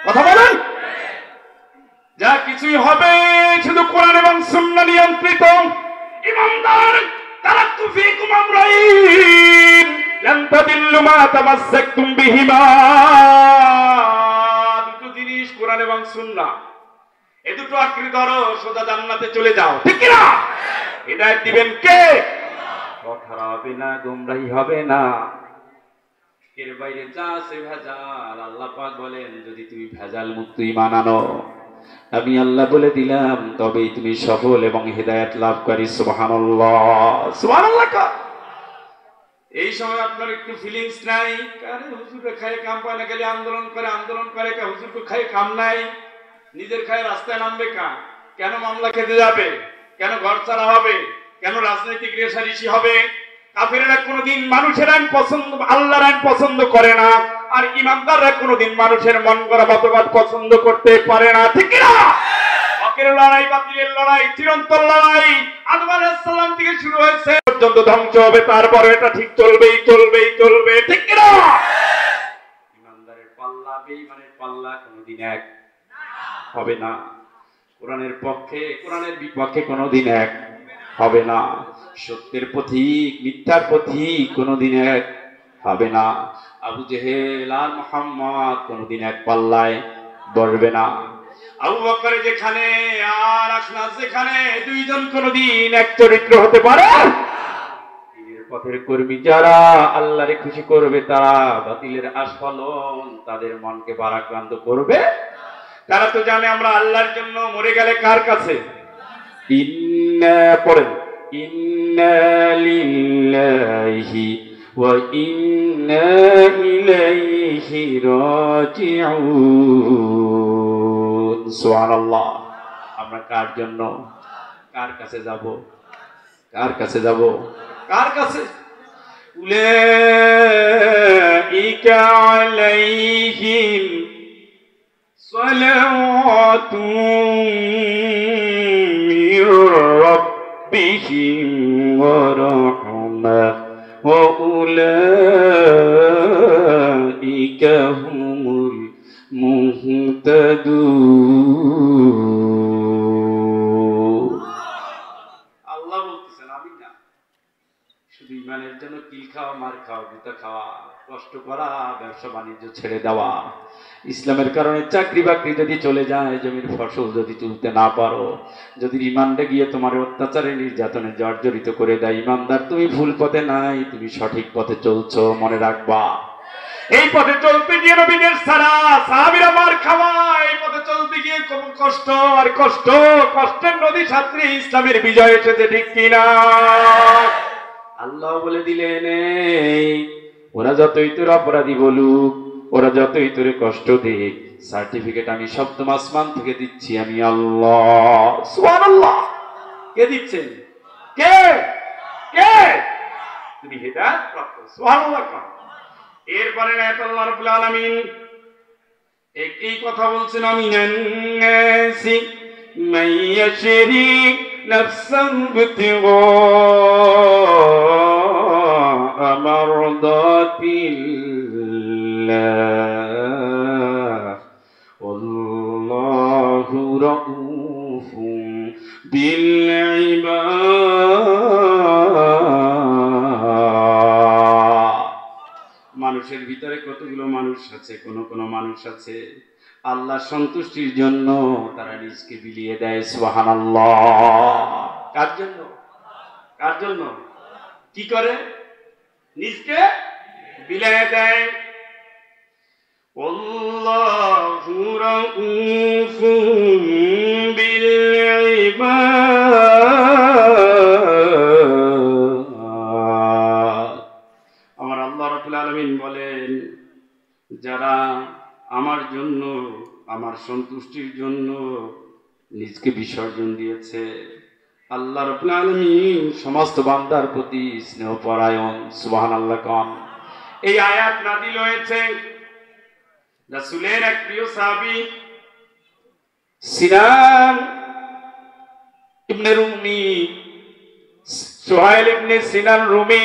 কথা বলেন। যা কিছুই হবে শুধু কোরআন এবং সুন্নাহ নিয়ন্ত্রিত। ইমানদার তারাক্তু ফীকুম আমরাইন লান তাদিল্লু মা তামাসসাকতুম বিহিমা। দুটো জিনিস কোরআন এবং সুন্নাহ, এই দুটো আঁকড়ে ধরো, সোজা জান্নাতে চলে যাও। ঠিক কি না? হিদায়াত দিবেন কে? কথা হবে না, গোমরাহি হবে না। এর বাইরে যা আছে ভেজাল। আল্লাহ পাক বলেন যদি তুমি ভেজাল মুক্ত ঈমান আনো, আমি আল্লাহ বলে দিলাম তবেই তুমি সফল এবং হিদায়াত লাভকারী। সুবহানাল্লাহ, সুবহানাল্লাহ। এই সময় আপনার একটু ফিলিংস নাই? আরে হুজুরে খায় কাম পায় না, খালি আন্দোলন করে, হুজুরকে খায় কাম নাই, নিজের খায় রাস্তায় নামবে কেন মামলা খেতে যাবে, কেন ঘর ছাড়া হবে, কেন রাজনৈতিক রেশারেশি হবে? কাফেররা কোনোদিন মানুষের আইন পছন্দ, আল্লাহর আইন পছন্দ করে না, আর ইমানদাররা কোনোদিন মানুষের মন গড়া মতবাদ পছন্দ করতে পারে না। ঠিক কি না? হকের লড়াই, বাতিলের লড়াই, চিরন্তন লড়াই আদম আলাইহিস সালাম থেকে শুরু হয়েছে, পর্যন্ত ধ্বংস হবে, তারপরে এটা ঠিক চলবেই। ঠিক কি না? ইমানদারের পাল্লা বেঈমানের পাল্লা কোনোদিন এক হবে না। কোরআনের পক্ষে কোরআনের বিপক্ষে কোনোদিন এক হবে না। সত্যের পথিক মিথ্যার পথিক কোনোদিন এক হবে না। আবু জেহেল আর মুহাম্মদ কোনোদিন এক পাল্লায় বসবে না। আবু বকর যেখানে আর আখনাস যেখানে, দুইজন কোনোদিন এক চরিত্র হতে পারে না। দ্বীনের পথের কর্মী যারা আল্লাহরে খুশি করবে, তারা বাতিলের আস্ফালন তাদের মনকে ভারাক্রান্ত করবে। তারা তো জানে আমরা আল্লাহর জন্য মরে গেলে কার কাছে? পড়েন ইন্না লিল্লাহি ওয়া ইন্না ইলাইহি রাজিউন। সুবহানাল্লাহ। আমরা কার জন্য, কার কাছে যাব? কার কাছে? উলাইকা আলাইহিম সালাওয়াতুম মির রাব্বিহিম ওয়া রাহমাহ ওয়া উলাইকা হুমুল মুহতাদুন। আল্লাহ বলতেছেন, আমি না। শুধু ইমানের জন্য কিল খাওয়া, মার খাওয়া, গুতা খাওয়া, কষ্ট করা, ব্যবসা বাণিজ্য ছেড়ে দেওয়া, ইসলামের কারণে চাকরি বাকরি যদি চলে যায়, জমির ফসল যদি তুলতে না পারো, যদি ইমানটা গিয়ে তোমার অত্যাচারে নির্যাতনে জর্জরিত করে দেয়, ইমানদার তুমি ভুল পথে নাই, তুমি সঠিক পথে চলছো, মনে রাখবা। এই পথে চলতে গিয়ে নবীদের ছাড়া সাহাবীরা মার খাওয়া, এই পথে চলতে গিয়ে কষ্ট আর কষ্টের নদী সাঁতরে ইসলামের বিজয় এসেছে। ঠিক কিনা? আল্লাহ বলে দিলেন ওরা যতই তোর অপরাধী বলুক, ওরা যতই তোরে কষ্ট দিক, সার্টিফিকেট আমি সপ্তম আসমান থেকে দিচ্ছি, আমি আল্লাহ। সুবহানাল্লাহ। কে দিচ্ছেন? কে? তুমি হিদায়াত প্রাপ্ত। সুবহানাল্লাহ। এরপরে আল্লাহ রাব্বুল আলামিন এই কথা বলছেন, আমিনান নাসি মাইয়াশরি নাফসাহু বিতিগা مرضات الله والله رؤوف بالعباد মানুষের ভিতরে কতগুলো মানুষ আছে, কোন মানুষ আছে আল্লাহ সন্তুষ্টির জন্য তারা রিজকে বিলিয়ে দেয়। সুবহানাল্লাহ। কার জন্য? কার জন্য? কি করে? রিজকে বিলিয়ে দেয়। আল্লাহু রাউফুম বিল ইবাদ। আমার আল্লাহ রাব্বুল আলামিন বলেন, যারা আমার জন্য, আমার সন্তুষ্টির জন্য নিজকে বিসর্জন দিয়েছে, আল্লাহ রাব্বুল আলামিন সমস্ত বান্দার প্রতি স্নেহপরায়ণ। সুবহানাল্লাহ কোন। এই আয়াত নাযিল হয়েছে রাসূলের এক প্রিয় সাহাবী সিনান ইবনে রুমি, সুহাইল ইবনে সিনান রুমি,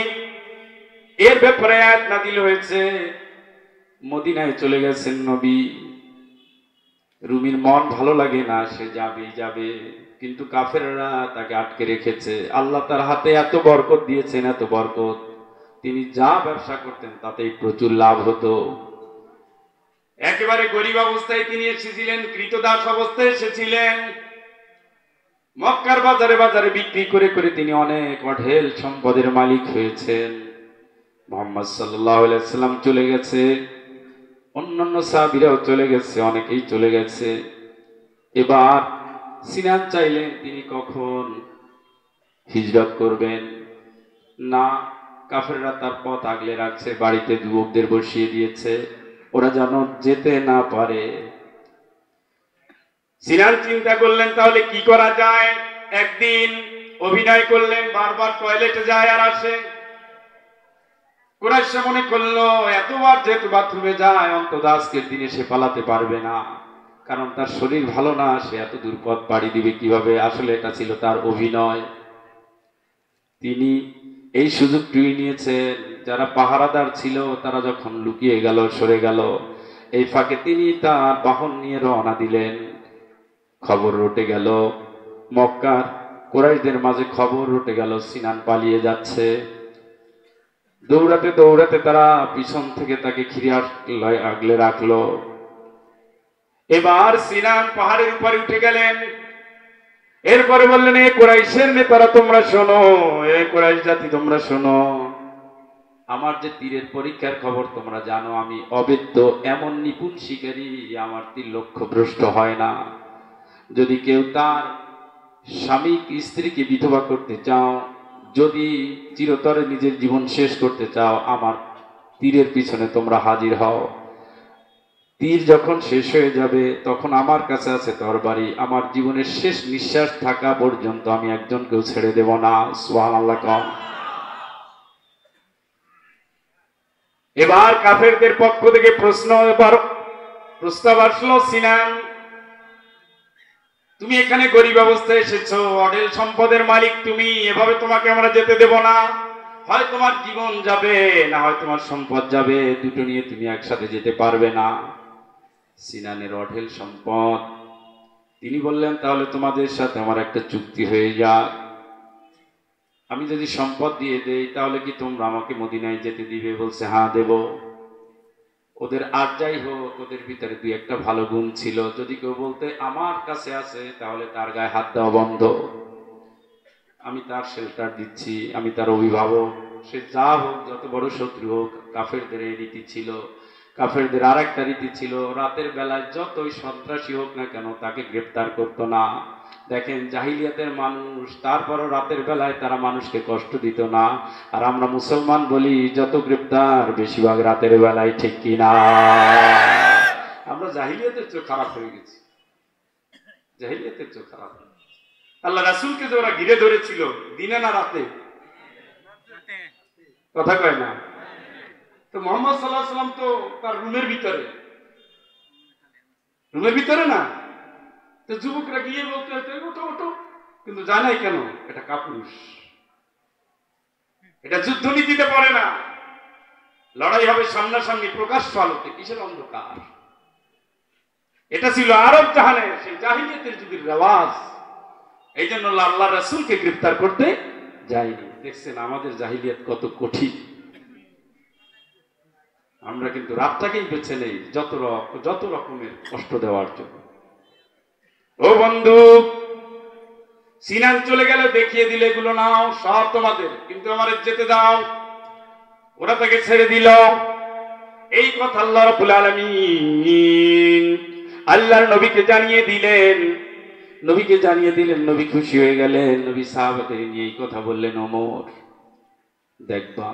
এর ব্যাপারে আয়াত নাযিল হয়েছে। মদিনায় চলে গেছেন নবী। রুমির মন ভালো লাগে না, সে যাবে, কিন্তু কাফেররা তাকে আটকে রেখেছে। আল্লাহ তার হাতে এত বরকত দিয়েছেন, এত বরকত, তিনি যা ব্যবসা করতেন তাতেই প্রচুর লাভ হতো। একেবারে গরিব অবস্থায় তিনি এসেছিলেন, কৃতদাস অবস্থায় এসেছিলেন। মক্কার বাজারে বাজারে বিক্রি করে করে তিনি অনেক অঢেল সম্পদের মালিক হয়েছেন। মুহাম্মদ সাল্লাল্লাহু আলাইহি ওয়াসাল্লাম চলে গেছে, অন্যান্য সাহাবীরাও চলে গেছে, অনেকেই চলে গেছে। এবার সিনান চাইলেন তিনি কখন হিজরত করবেন। না, কাফেররা তার পথ আগলে রাখছে, বাড়িতে যুবকদের বসিয়ে দিয়েছে, ওরা যেন যেতে না পারে। সিনান চিন্তা করলেন তাহলে কি করা যায়। একদিন অভিনয় করলেন, বারবার টয়লেটে যায় আর আসে। কুরাইশরা মনে করলো এতবার যেহেতু বাথরুমে যায়, অন্তত আজকের দিনে সে পালাতে পারবে না, কারণ তার শরীর ভালো না, সে এত দূর পথ পাড়ি দিবে কিভাবে। আসলে এটা ছিল তার অভিনয়। তিনি এই সুযোগটি নিয়েছেন। যারা পাহারাদার ছিল তারা যখন লুকিয়ে গেল, সরে গেল, এই ফাঁকে তিনি তার বাহন নিয়ে রওনা দিলেন। খবর রটে গেল, মক্কার কুরাইশদের মাঝে খবর রটে গেল সিনান পালিয়ে যাচ্ছে। দৌড়াতে দৌড়াতে তারা পিছন থেকে তাকে ঘিরে আগলে রাখলো। এবার সিনান পাহাড়ের উপরে উঠে গেলেন। এরপরে বললেন, এ কুরাইশের নেতারা তোমরা শোনো, এ কুরাইশ জাতি তোমরা শোনো, আমার যে তীরের পরীক্ষার খবর তোমরা জানো, আমি অবেদ্য এমন নিপুণ শিকারী, আমার তীর লক্ষ্য ভ্রষ্ট হয় না। যদি কেউ তার স্বামী স্ত্রীকে বিধবা করতে চাও, যদি চিরতরে নিজের জীবন শেষ করতে চাও, আমার তীরের পিছনে তোমরা হাজির হও। তীর যখন শেষ হয়ে যাবে তখন আমার কাছে আছে তরবারি, আমার জীবনের শেষ নিঃশ্বাস থাকা পর্যন্ত আমি একজনকেও ছেড়ে দেব না। সুবহানাল্লাহ। এবার কাফেরদের পক্ষ থেকে প্রস্তাব আসলো, সিনান তুমি এখানে গরিব অবস্থায় এসেছো, অঢেল সম্পদের মালিক তুমি, এভাবে তোমাকে আমরা যেতে দেব না। হয় তোমার জীবন যাবে, না হয় তোমার সম্পদ যাবে, দুটো নিয়ে তুমি একসাথে যেতে পারবে না। সিনানের অঢেল সম্পদ। তিনি বললেন, তাহলে তোমাদের সাথে আমার একটা চুক্তি হয়ে যাক, আমি যদি সম্পদ দিয়ে দেই তাহলে কি তোমরা আমাকে মদিনায় যেতে দিবে? বলছে, হ্যাঁ দেব। ওদের আর যাই হোক, ওদের ভিতরে দুই একটা ভালো গুণ ছিল, যদি কেউ বলতে আমার কাছে আছে তাহলে তার গায়ে হাত দেওয়া বন্ধ। আমি তার শেল্টার দিচ্ছি, আমি তার অভিভাবক, সে যা হোক, যত বড় শত্রু হোক। কাফেরদের এই রীতি ছিল। কাফেরদের আর একটা রীতি ছিল, রাতের বেলায় যতই সন্ত্রাসী হোক না কেন তাকে গ্রেপ্তার করতো না। দেখেন জাহিলিয়াতের মানুষ, তারপরও রাতের বেলায় তারা মানুষকে কষ্ট দিত না। আর আমরা মুসলমান বলি যত গ্রেপ্তার বেশিরভাগ রাতের বেলায়, ঠিক কিনা? আমরা জাহিলিয়াতের চেয়ে খারাপ হয়ে গেছি, জাহিলিয়াতের চেয়ে খারাপ। আল্লাহ রাসূলকে যে ওরা ঘিরে ধরেছিল, দিনে না রাতে? কথা কয় না তো। মুহাম্মদ সাল্লাল্লাহু আলাইহি ওয়াসাল্লাম তো তার রুমের ভিতরে না, তো যুবকরা গিয়ে বলতে ওঠো ওঠো, কিন্তু জানাই কেন এটা কাপুরুষ। এটা যুদ্ধনীতিতে পড়ে না, লড়াই হবে সামনাসামনি প্রকাশ্য আলোতে। কিসের অন্ধকার? এটা ছিল আরব জাহানের সেই জাহিলিয়াতের যুগের রেওয়াজ। এই জন্য আল্লাহ রাসূলকে গ্রেফতার করতে যায়নি। দেখছেন আমাদের জাহিলিয়াত কত কঠিন। আমরা কিন্তু রাতটাকেই বেছে নেই যত রকমের কষ্ট দেওয়ার জন্য। ও বন্ধু, সিনান চলে গেলে দেখিয়ে দিলে এগুলো নাও সব তোমাদের, কিন্তু আমার যেতে দাও। ওরা তাকে ছেড়ে দিল। এই কথা আল্লাহ রাব্বুল আলামিন আল্লাহর নবীকে জানিয়ে দিলেন। নবী খুশি হয়ে গেলেন। নবী সাহাবাদের নিয়ে এই কথা বললেন, ওমর দেখবা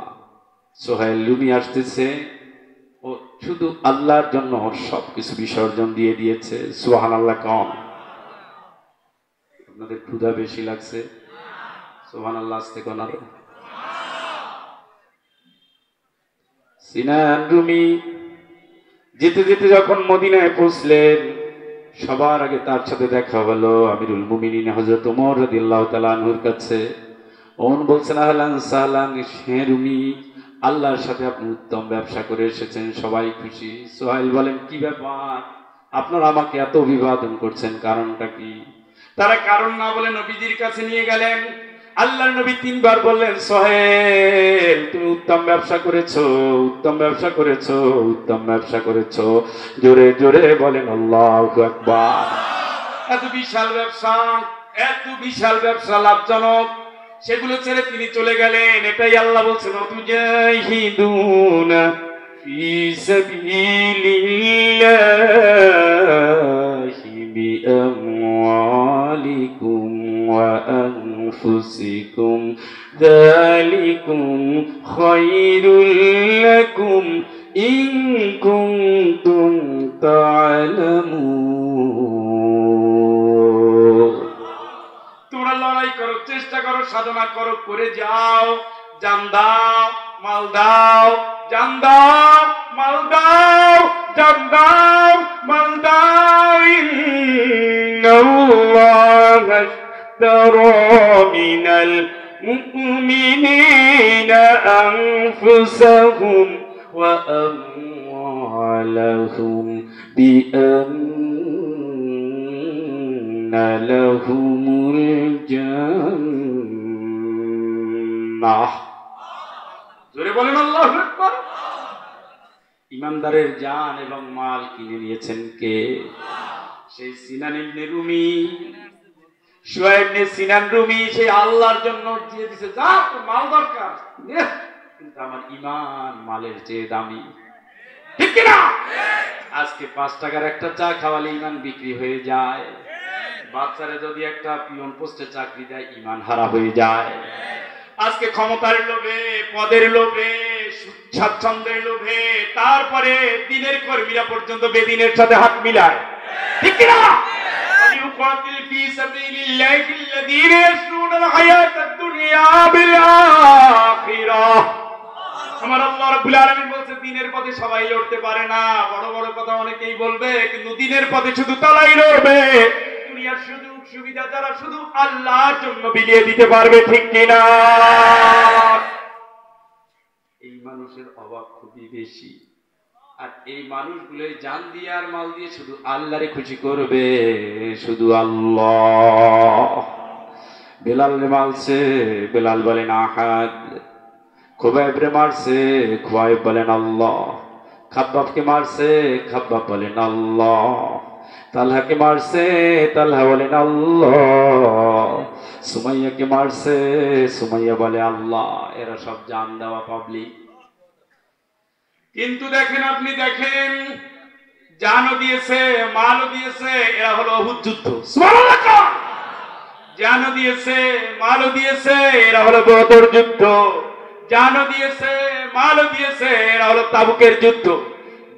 সোহেল রুমি আসতেছে, ও শুধু আল্লাহর জন্য ওর সবকিছু বিসর্জন দিয়ে দিয়েছে। সুবহানাল্লাহ। কম আপনাদের ক্ষুধা বেশি লাগছে? সুবহানাল্লাহ আস্তে কোনারে। সিনান রুমি যেতে যেতে যখন মদিনায় পৌঁছলেন, সবার আগে তার সাথে দেখা হলো আমিরুল মুমিনিন হযরত ওমর রাদিয়াল্লাহু তাআলা আনহুর কাছে। ওমর বলছেন, আহলান সাহলান হে রুমি, আল্লাহর সাথে আপনি উত্তম ব্যবসা করে এসেছেন, সবাই খুশি। সোহেল বলেন, কি ব্যাপার, আপনারা আমাকে এত অভিবাদন করছেন, কারণটা কি? তারা কারণ না বলে নবীজির কাছে নিয়ে গেলেন। আল্লাহর নবী 3 বার বললেন, সোহেল তুমি উত্তম ব্যবসা করেছো, উত্তম ব্যবসা করেছো, উত্তম ব্যবসা করেছো। জোরে জোরে বলেন আল্লাহু আকবার। এত বিশাল ব্যবসা লাভজনক, সেগুলো ছেড়ে তিনি চলে গেলেন। এটাই আল্লাহ বলছেন, তুজাহিদুনা ফি সাবিলিল্লাহি বিআমওয়ালিকুম ওয়া আনফুসিকুম যালিকুম খায়রুল লাকুম ইন কুনতুম তা'লামুন। তোমরা লড়াই করো, চেষ্টা করো, সাধনা করো, করে যাও, জান দাও, মাল দাও, জান দাও, মাল দাও, জান দাও, মাল দাও। ইন্নাল্লাহা আশতারা মিনাল মুমিনিনা আনফুসাহুম ওয়া আমওয়ালাহুম বিআন্না লাহুমুল জান্নাহ। জোরে বলেন আল্লাহু আকবার। ইমানদারের জান এবং মাল কিনে নিয়েছেন কে? সেই সিনান ইবনে রুমি, শুআয়ব ইবনে সিনান রুমি, সেই আল্লাহর জন্য দিয়ে দিয়েছে, যা তোর মাল দরকার, কিন্তু আমার ঈমান মালের চেয়ে দামি। ঠিক কি না? আজকে 5 টাকার একটা চা খাওয়ালে ঈমান বিক্রি হয়ে যায়। বাচ্চারা যদি একটা পিয়ন পোস্টে চাকরি দেয়, ঈমান হারা হয়ে যায়। আজকে ক্ষমতার লোভে, পদের লোভে, স্বাচ্ছন্দ্যের লোভে, তারপরে দিনের কর্মীরা পর্যন্ত বেদিনের সাথে হাত মিলায়। ঠিক কি না? ইউকাতিল ফি সাবিলিল্লাহি আল্লাযীনা ইয়াশরুনাল হায়াতাদ দুনিয়া বিল আখিরাহ। আমার আল্লাহ রাব্বুল আলামিন বলছে, দিনের পথে সবাই লড়তে পারে না। বড় বড় কথা অনেকেই বলবে, কিন্তু দিনের পথে শুধু তারাই লড়বে। দুনিয়ার সুযোগ সুবিধা যারা শুধু আল্লাহর জন্য বিলিয়ে দিতে পারবে। ঠিক কিনা? এই মানুষের অভাব খুবই বেশি। আর এই মানুষগুলো জান দিয়ে আর মাল দিয়ে শুধু আল্লাহরে খুশি করবে, শুধু আল্লাহ। বেলাল মারছে, বেলাল বলেন আহাদ। খুবাইবরে মারছে, খুবাইব বলেন আল্লাহ। খাব্বাবকে মারছে, খাব্বাব বলেন আল্লাহ। তালহাকে মারছে, তালহা বলেন আল্লাহ। সুমাইয়াকে মারছে, সুমাইয়া বলে আল্লাহ। এরা সব জান দেওয়া পাবলিক। কিন্তু দেখেন, আপনি দেখেন, জানও দিয়েছে, মালও দিয়েছে, এরা হলো উহুদ যুদ্ধ। সুবহানাল্লাহ। জানও দিয়েছে, মালও দিয়েছে, এরা হলো বদর যুদ্ধ। জানও দিয়েছে, মালও দিয়েছে, এরা হলো তাবুকের যুদ্ধ।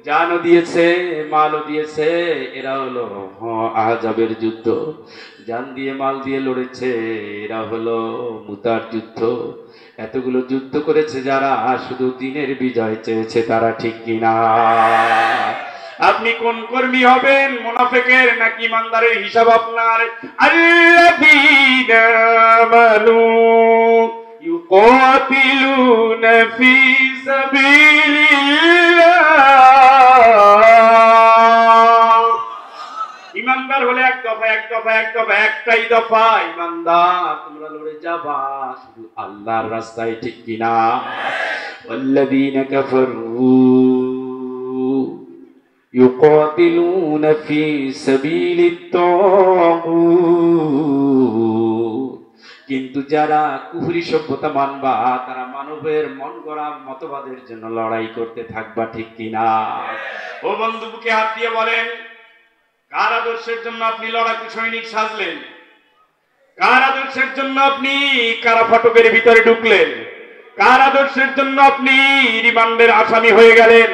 জানও দিয়েছে, মালও দিয়েছে, এরা হলো আহজাবের যুদ্ধ। জান দিয়ে মাল দিয়ে লড়েছে, এরা হলো মুতার যুদ্ধ। এতগুলো যুদ্ধ করেছে যারা, শুধু দিনের বিজয় চেয়েছে তারা। ঠিক কিনা? আপনি কোন কর্মী হবেন, মুনাফিকের নাকি ইমানদারের হিসাব আপনার। আল্লাযীনা আমানু يقاتلون في سبيل الله ইমানদার হলে এক দফা একটাই দফা ইমানদার তোমরা লড়ে যাবা শুধু আল্লাহর রাস্তায় ঠিক কিনা والذين كفروا يقاتلون في سبيل الطاغوت কিন্তু যারা কুফরি সভ্যতা মানবা তারা মানবের মন গড়া মতবাদের জন্য লড়াই করতে থাকবা ঠিক কিনা ও বন্ধু বুকে হাত দিয়ে বলেন কার আদর্শের জন্য আপনি লড়াকু সৈনিক সাজলেন কার আদর্শের জন্য আপনি কারা ফটকের ভিতরে ঢুকলেন কার আদর্শের জন্য আপনি রিমান্ডের আসামি হয়ে গেলেন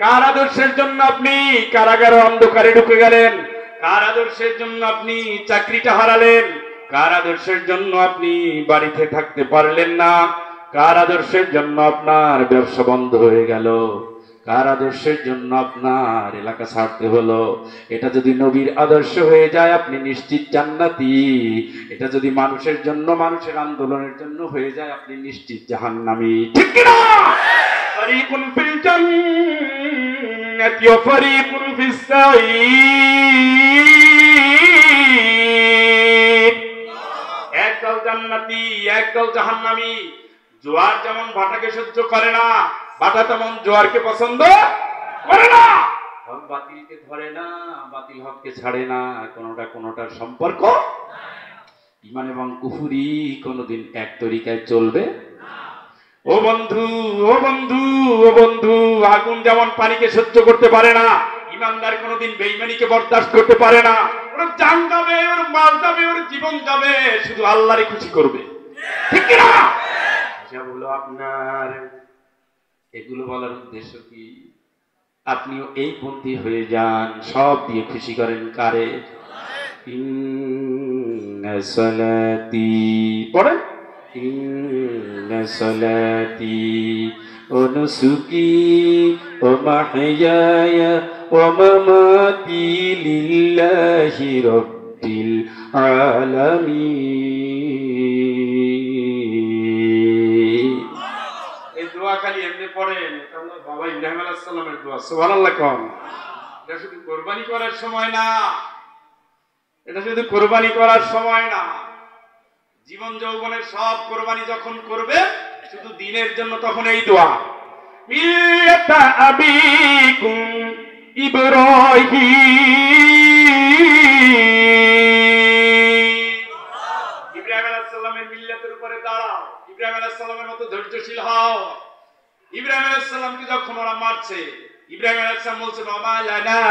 কার আদর্শের জন্য আপনি কারাগারে অন্ধকারে ঢুকে গেলেন কার আদর্শের জন্য আপনি চাকরিটা হারালেন কার আদর্শের জন্য আপনি বাড়িতে থাকতে পারলেন না কার আদর্শের জন্য আপনার ব্যবসা বন্ধ হয়ে গেল কার আদর্শের জন্য আপনার এলাকা ছাড়তে হলো এটা যদি নবীর আদর্শ হয়ে যায় আপনি নিশ্চিত জান্নাতি এটা যদি মানুষের জন্য মানুষের আন্দোলনের জন্য হয়ে যায় আপনি নিশ্চিত জাহান্নামী ঠিক কি না ফারিকুন ফিল জান্নাতি ওয়া ফারিকুন ফিস সাঈর একদল জান্নাতি একদল জাহান্নামী জোয়ার যেমন ভাটাকে সহ্য করে না বাটা তেমন জোয়ারকে পছন্দ করে না হক বাতিলকে ধরে না বাতিল হককে ছাড়ে না কোনোটার সম্পর্ক ঈমান এবং কুফরি কোনোদিন এক তরিকায় চলবে ও বন্ধু আগুন যেমন পানিকে সহ্য করতে পারে না ঈমানদার কোনোদিন বেঈমানিকে বরদাস্ত করতে পারে না ওর জান যাবে ওর মাল যাবে ওর জীবন যাবে শুধু আল্লাহরই খুশি করবে ঠিক কি না আচ্ছা বলো আপনার এগুলো বলার উদ্দেশ্য কি আপনিও এই পন্থী হয়ে যান সব দিয়ে খুশি করেন কারে ইন্না সালাতি পড়েন ইন্না সালাতি ওয়া নুসুকি ওয়া মাহইয়ায়া ওয়া মামাতি লিল্লাহি রাব্বিল আলামিন দোয়া খালি এমনি পড়েন এটা হলো বাবা ইব্রাহিম আলাইহিস সালামের দোয়া সুবহানাল্লাহ কোন এটা শুধু কুরবানি করার সময় না এটা শুধু কুরবানি করার সময় না জীবন যৌবনের সব কুরবানি যখন করবে শুধু দ্বীনের জন্য তখন এই দোয়া মিল্লাতা আবিকুম ইব্রাহিম আলাইহিস সালামের মিল্লাতের উপরে দাঁড়াও ইব্রাহিম আলাইহিস সালামের মতো ধৈর্যশীল হও ইব্রাহিম আলাইহিস সালামকে যখন ওরা মারছে ইব্রাহিম আলাইহিস সালাম বলছে বাবা লানা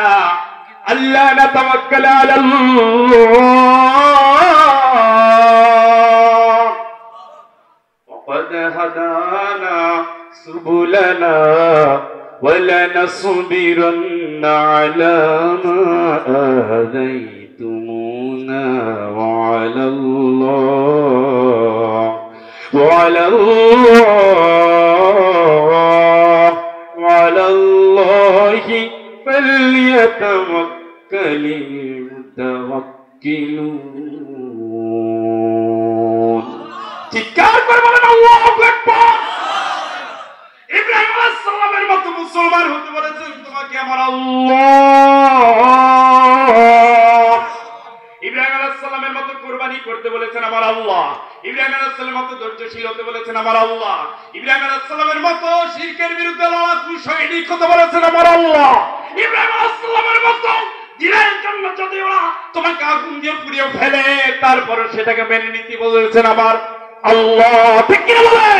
আল্লাহ নাতাওয়াক্কাল আলাল্লাহ ওয়াকাদ হাদানা সুবুলানা ওয়ালানাসবিরান্না আলা মা আযাইতুমুনা ওয়া আলাল্লাহ وعلى الله فليتوكل المتوكلون চিৎকার করে বলেন আল্লাহু আকবার ইব্রাহিম আলাইহিস সালামের মতো মুসলমান হতে বলেছেন তোমাকে আমার আল্লাহ ইব্রাহিম আলাইহিস সালামের মতো কুরবানি করতে বলেছেন আমার আল্লাহ ইব্রাহিম আলাইহিস সালামের মতো ধৈর্যশীল হতে বলেছেন আমার আল্লাহ ইব্রাহিম আলাইহিস সালামের মতো শিরকের বিরুদ্ধে লড়াকু সৈনিক হতে বলেছেন আমার আল্লাহ ইব্রাহিম আলাইহিস সালামের মতো দিনের জন্য যদি ওরা তোমাকে আগুন দিয়ে পুড়িয়ে ফেলে তারপর সেটাকে মেনে নিতে বলেছেন আমার আল্লাহ ঠিক কি বলে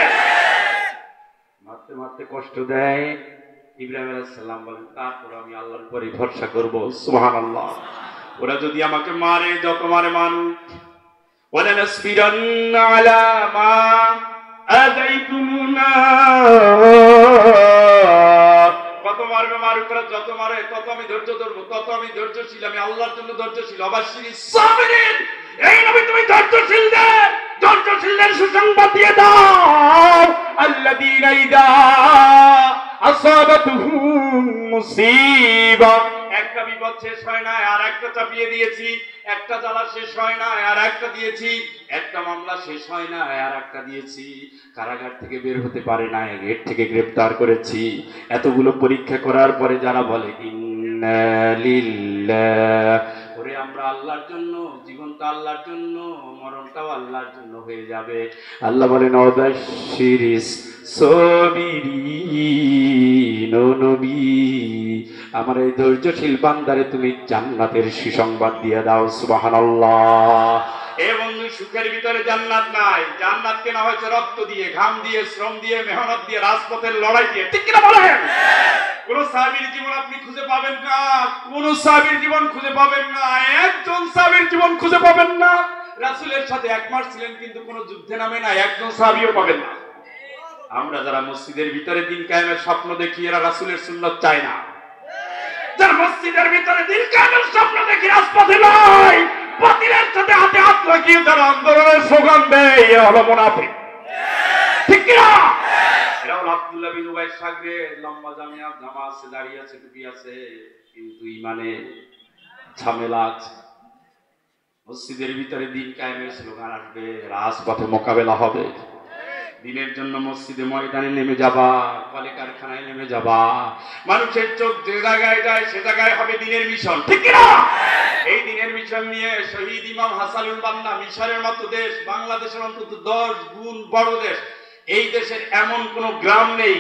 মারতে মারতে কষ্ট দেয় ইব্রাহিম আলাইহিস সালাম বলেন তারপর আমি আল্লাহর উপরে ভরসা করব সুবহানাল্লাহ ওরা যদি আমাকে মারে যত মারে মানুষ ওয়ালানাসবিরান্না আলা মা আযাইতুমুনা কত মারবে মারুক যত মারে তত আমি ধৈর্য ধরবো তত আমি ধৈর্যশীল আমি আল্লাহর জন্য ধৈর্যশীল অবশ্যই সাবিরিন এই নবী তুমি ধৈর্যশীলদের সুসংবাদ দিয়ে দাও আল্লাযীনা ইযা আসাবাতুহুম মুসিবা একটা বিপদ শেষ হয় না আর একটা চাপিয়ে দিয়েছি একটা জ্বালা শেষ হয় না আর একটা দিয়েছি, একটা মামলা শেষ হয় না আর একটা দিয়েছি, কারাগার থেকে বের হতে পারে না, গেট থেকে গ্রেফতার করেছি। এতগুলো পরীক্ষা করার পরে যারা বলে ইন্না লিল্লাহ, ওরে আমরা আল্লাহর জন্য, জীবনটা আল্লাহর জন্য, মরণটাও আল্লাহর জন্য হয়ে যাবে। আল্লাহ বলেন অবাশশিরিস সাবিরিন, ও নবী আমার এই ধৈর্যশীল বান্দারে তুমি জান্নাতের সুসংবাদ দিয়ে দাও। সুবহানাল্লাহ। এ বন্ধু, সুখের ভিতরে জান্নাত নাই। জান্নাত কেনা হয়েছে রক্ত দিয়ে, ঘাম দিয়ে, শ্রম দিয়ে, মেহনত দিয়ে, রাজপথের লড়াই দিয়ে। ঠিক কিনা বলেন? কোন সাহাবীর জীবন আপনি খুঁজে পাবেন না, কোন সাহাবীর জীবন খুঁজে পাবেন না, একজন সাহাবীর জীবন খুঁজে পাবেন না রাসূলের সাথে এক মাস ছিলেন কিন্তু কোন যুদ্ধে নামে না, একজন সাহাবীও পাবেন না। আমরা যারা মসজিদের ভিতরে দিন কায়েমের স্বপ্ন দেখি, এরা রাসূলের সুন্নাত চায় না। যারা মসজিদের ভিতরে দিন কায়েমের স্বপ্ন দেখি, রাজপথে নয়, বাতিলের সাথে হাতে হাত লাগিয়ে যারা আন্দোলনের স্লোগান দেয়, এরা হলো মুনাফিক। ঠিক কিনা? এরা হলো আব্দুল্লাহ বিন উবাই সাগরে, লম্বা জামা আছে, দাড়ি আছে, টুপি আছে, কিন্তু ইমানে ঝামেলা আছে। মসজিদের ভিতরে দিন কায়েমের স্লোগান আসবে, রাজপথে মোকাবেলা হবে। দিনের জন্য মসজিদে ময়দানে নেমে যাবা, কলে কারখানায় নেমে যাবা, মানুষের চোখ যে জায়গায় যায় সে জায়গায় হবে দিনের মিশন। ঠিক কিনা? এই দিনের মিশন নিয়ে শহীদ ইমাম হাসানুল বান্না, মিশরের মতো দেশ, বাংলাদেশের অন্তত 10 গুণ বড় দেশ, এই দেশের এমন কোন গ্রাম নেই,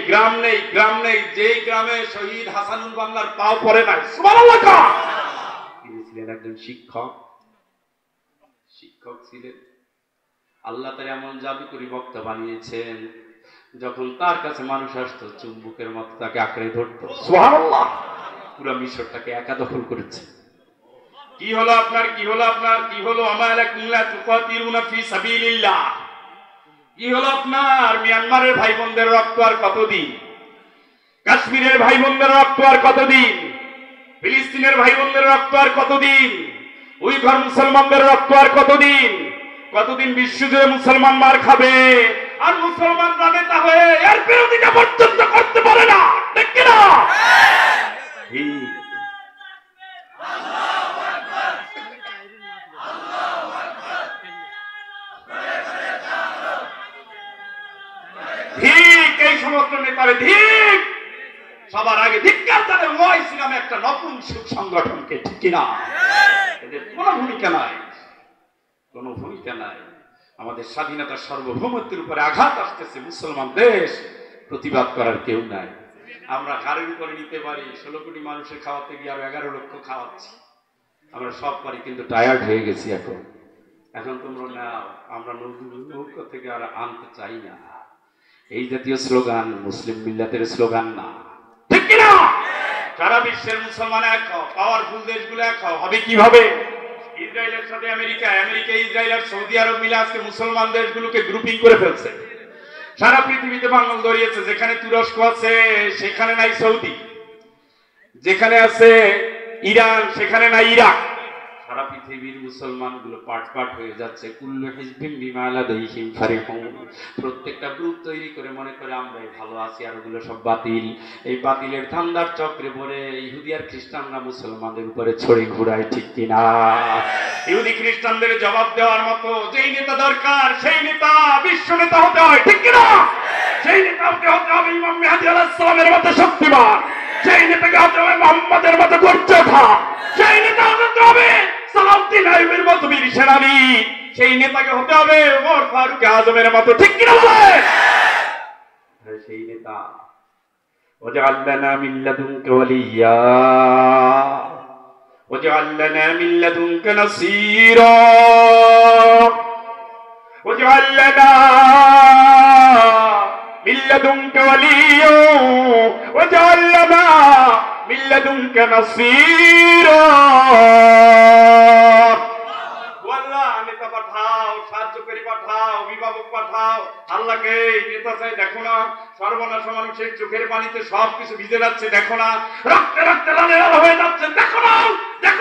যেই গ্রামে শহীদ হাসানুল বান্নার পাও পড়ে নাই। সুবহানাল্লাহ। তিনি ছিলেন একজন শিক্ষক ছিলেন। আল্লাহ তার এমন জাদুকরী বক্তা বানিয়েছেন, যখন তার কাছে মানুষ আসতো চুম্বকের মতো তাকে আঁকড়ে ধরতো। সুবহানাল্লাহ। পুরো মিশরটাকে একা দখল করেছে। কি হলো আপনার? আমালাকুম লা তুকাতিলুনা ফি সাবিলিল্লাহ। কি হলো আপনার? মিয়ানমারের ভাই বোনদের রক্ত আর কতদিন? কাশ্মীরের ভাই বোনদের রক্ত আর কতদিন? ফিলিস্তিনের ভাই বোনদের রক্ত আর কতদিন? উইঘুর মুসলমানদের রক্ত আর কতদিন? বিশ্বজুড়ে মুসলমান মার খাবে, আর মুসলমানরা নেতা হয়ে এর বিরোধিতা পর্যন্ত করতে পারে না। ঠিক কিনা? ঠিক এই সমস্ত নেতারে ঠিক সবার আগে ধিক্কার জানাই ওয়াইসি নামে একটা নপুংসক সংগঠনকে। ঠিক কিনা? এদের কোনো ভূমিকা নাই। আমাদের স্বাধীনতার সার্বভৌমত্বের উপরে আঘাত আসতেছে, মুসলমান দেশ, প্রতিবাদ করার কেউ নাই। আমরা ঘাড়ের উপরে নিতে পারি, 16 কোটি মানুষের খাওয়াতে গিয়ে আরো 11 লক্ষ খাওয়াচ্ছি। আমরা সব পারি, কিন্তু টায়ার্ড হয়ে গেছি। এখন তোমরা নাও, আমরা নৌকা থেকে আর আনতে চাই না। এই জাতীয় স্লোগান মুসলিম মিল্লাতের স্লোগান না। ঠিক কিনা? সারা বিশ্বের মুসলমান এক হও, পাওয়ারফুল দেশগুলো এক হও। হবে কিভাবে? ইসরায়েলের সাথে আমেরিকা, ইসরায়েল আর সৌদি আরব মিলে আজকে মুসলমান দেশগুলোকে গ্রুপিং করে ফেলছে। সারা পৃথিবীতে বাঙাল ধরিয়েছে। যেখানে তুরস্ক আছে সেখানে নাই সৌদি, যেখানে আছে ইরান সেখানে নাই ইরাক। সারা পৃথিবীর মুসলমান গুলো পাট হয়ে যাচ্ছে। কুল্লু হিজবিন বিমা লাদাইহিম ফারিহুন। প্রত্যেকটা গ্রুপ তৈরি করে মনে করে আমরাই ভালো আছি, আর ওগুলো সব বাতিল। এই বাতিলের ধান্দার চক্রে পড়ে ইহুদি আর খ্রিস্টানরা মুসলমানদের উপরে ছড়ি ঘুরায়। ঠিক কিনা? ইহুদি খ্রিস্টানদের জবাব দেওয়ার মতো যেই নেতা দরকার, সেই নেতা বিশ্ব নেতা হতে হয়। ঠিক কিনা? সেই নেতা হতে হবে ইমাম মেহেদী আলাইহিস সালামের মতো শক্তিমান, সেই নেতাকে হতে হবে মুহাম্মাদের মতো গর্জোদ্ধা, সেই নেতা হতে হবে সালাউদ্দিন আইয়ুবের মতো বীর সেনানী, সেই নেতাকে হতে হবে ওমর ফারুক আজমের মতো। ঠিক কিনা বলেন? সেই নেতা ওয়াজআল লানা মিন লাদুনকা ওয়ালিয়্যা ওয়াজআল লানা মিন লাদুনকা নাসীরা ওয়াজআল লানা মিন লাদুনকা ওয়ালিয়্যা ওয়াজআল লানা মিন লাদুনকা নাসীরা। নেতা পাঠাও, সাহায্যকারী পাঠাও, অভিভাবক পাঠাও। আল্লাহকে নেতা চাই। দেখো না সর্বনাশ মানুষের চোখের পানিতে সবকিছু ভিজে যাচ্ছে। দেখো না রক্তে রক্তে লাল লাল হয়ে যাচ্ছে। দেখো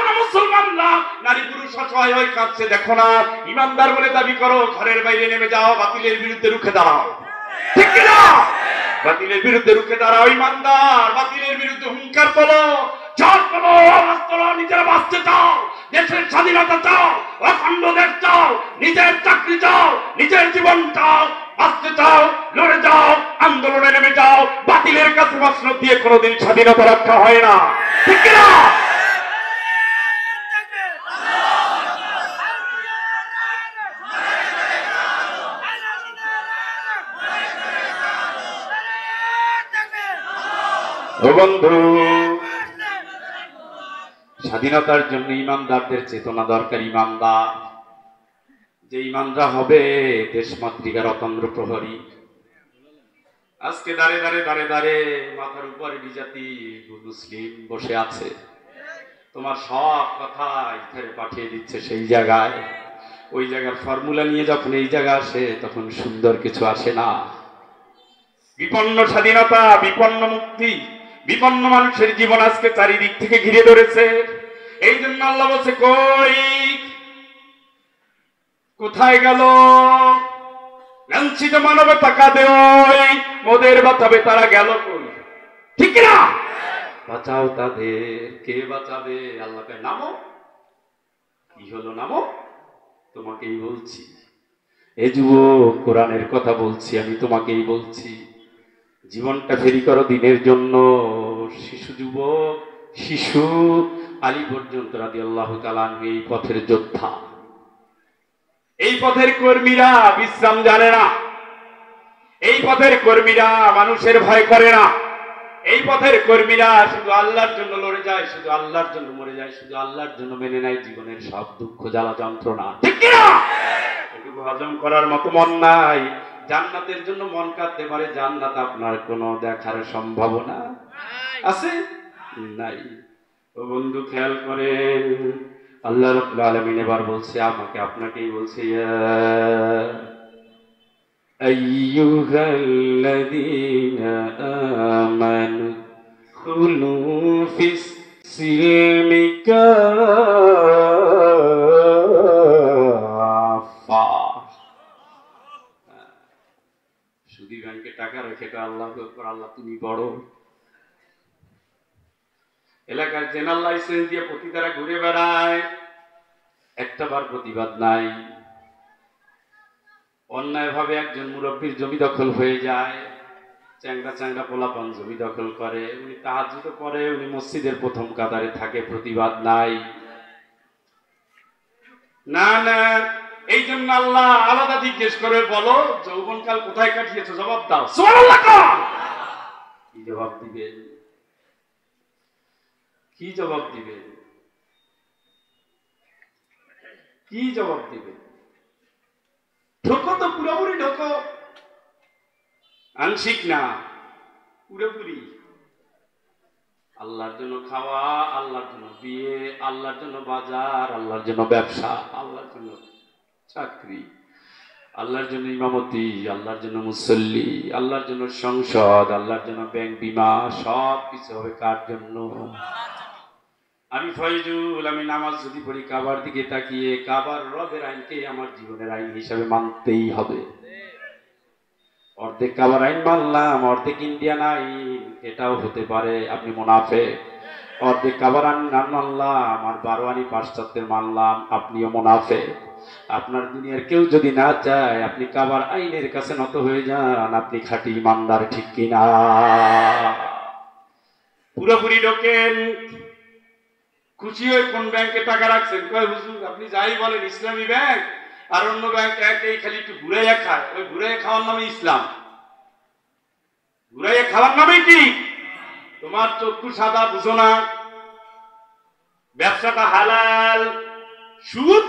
না মুসলমানরা নারী পুরুষ অসহায় হয়ে কাঁদছে। দেখো না ইমানদার বলে দাবি করো, ঘরের বাইরে নেমে যাও, বাতিলের বিরুদ্ধে রুখে দাঁড়াও। ঠিক কিনা? বাতিলের বিরুদ্ধে রুখে দাঁড়াও ইমানদার। বাতিলের বিরুদ্ধে হুঙ্কার তোলো, ঝড় তোলো, আওয়াজ তোলো, নিজেরা বাঁচতে চাও। দেশের স্বাধীনতা চাও, অখণ্ড দেশ চাও, নিজের চাকরি চাও, নিজের জীবন চাও, বাঁচতে চাও, লড়ে যাও, আন্দোলনে নেমে যাও। বাতিলের কাছে মসনদ দিয়ে কোনোদিন স্বাধীনতা রক্ষা হয় না, ঠিক কিনা? ও বন্ধু, স্বাধীনতার জন্য ইমানদারদের চেতনা দরকার। ইমানদার, যে ইমানরা হবে দেশমাতৃকার অতন্দ্র প্রহরী। আজকে দাঁড়ে দাঁড়ে দাঁড়ে দাঁড়ে মাথার উপরে বিজাতি মুসলিম বসে আছে, তোমার সব কথা ইথারে পাঠিয়ে দিচ্ছে সেই জায়গায়। ওই জায়গার ফর্মুলা নিয়ে যখন এই জায়গা আসে তখন সুন্দর কিছু আসে না। বিপন্ন স্বাধীনতা, বিপন্ন মুক্তি, বিপন্ন মানুষের জীবন আজকে চারিদিক থেকে ঘিরে ধরেছে। এই জন্য আল্লাহ বলছে, কই কোথায় গেল লাঞ্ছিত মানবতা? কাঁদে ওই মোদের বাঁচাবে তারা গেল কই? ঠিক না? বাঁচাও তাদের। কে বাঁচাবে? আল্লাহকে নামো। কি হলো নামো? তোমাকেই বলছি। এ যুবক, কোরআনের কথা বলছি, আমি তোমাকেই বলছি। জীবনটা ফেরি করো দিনের জন্য। শিশু যুবক, শিশু আলী পর্যন্ত রাদিয়াল্লাহু তাআলা আনহু এই পথের যোদ্ধা। এই পথের কর্মীরা বিশ্রাম জানে না। এই পথের কর্মীরা মানুষের ভয় করে না। এই পথের কর্মীরা শুধু আল্লাহর জন্য লড়ে যায়, শুধু আল্লাহর জন্য মরে যায়, শুধু আল্লাহর জন্য মেনে নেয় জীবনের সব দুঃখ জ্বালা যন্ত্রণা, ঠিক কিনা? এটুকু হজম করার মতো মন নাই। জান্নাতের জন্য মন কাঁদতে পারে, জান্নাত আপনার কোনো দেখার সম্ভাবনা আছে? নাই। ও বন্ধু, খেয়াল করেন, আল্লাহ রাব্বুল আলামিন এবার বলছে, আমাকে আপনাকেই বলছে, ইয়া আইয়ুহাল্লাযীনা আমানু খুলু ফিস সিলমি কাফা। সুদী ব্যাংকে টাকা রেখে তো আল্লাহকে উপর, আল্লাহ তুমি বড়। এলাকার জেনারেল লাইসেন্স দিয়ে পতিতারা ঘুরে বেড়ায়, একটা বার প্রতিবাদ নাই। অন্যায়ভাবে একজন মুরব্বীর জমি দখল হয়ে যায়, চ্যাংড়া চ্যাংড়া পোলাপান জমি দখল করে, উনি তাহাজ্জুদ পড়ে, উনি মসজিদের প্রথম কাতারে থাকে, প্রতিবাদ নাই। না না, এই জন্য আল্লাহ আলাদা জিজ্ঞেস করে, বলো যৌবনকাল কোথায় কাটিয়েছো? জবাব দাও, সুবহানাল্লাহ। কি জবাব দিবেন? কি জবাব দিবেন? কি জবাব দিবেন? ঢোকো তো, পুরোপুরি ঢোকো, আংশিক না, পুরোপুরি। আল্লাহর জন্য খাওয়া, আল্লাহর জন্য বিয়ে, আল্লাহর জন্য বাজার, আল্লাহর জন্য ব্যবসা, আল্লাহর জন্য চাকরি, আল্লাহর জন্য ইমামতি, আল্লাহর জন্য মুসল্লি, আল্লাহর জন্য সংসদ, আল্লাহর জন্য ব্যাংক বিমা, সব কিছু হবে কার জন্য? আমি ফয়জুল, আমি নামাজ যদি পড়ি কাবার দিকে তাকিয়ে, কাবার রবের আইনকে আমার জীবনের আইন হিসাবে মানতেই হবে। অর্ধেক কাবার আইন মানলাম, অর্ধেক ইন্ডিয়ান আইন, এটাও হতে পারে আপনি মুনাফিক। অর্ধেক কাবার আইন মানলাম আর 12 আনি পাশ্চাত্যের মানলাম, আপনিও মুনাফিক। আপনার দুনিয়ার কেউ যদি না চায় আপনি কাবার আইনের কাছে নত হয়ে যান, আপনি খাঁটি ইমানদার, ঠিক কিনা? পুরোপুরি ঢোকেন। খুশি হয়ে কোন ব্যাংকে টাকা রাখছেন? কয় হুজুর আপনি যাই বলেন ইসলামী ব্যাংক, আর অন্য ব্যাংক একই খালি একটু ঘুরাইয়া খায়। ওই ঘুরাইয়া খাওয়ার নামে ইসলাম, ঘুরাইয়া খাওয়ার নামে কি? তোমার চক্ষু সাদা, বুঝো না ব্যবসাটা হালাল, সুদ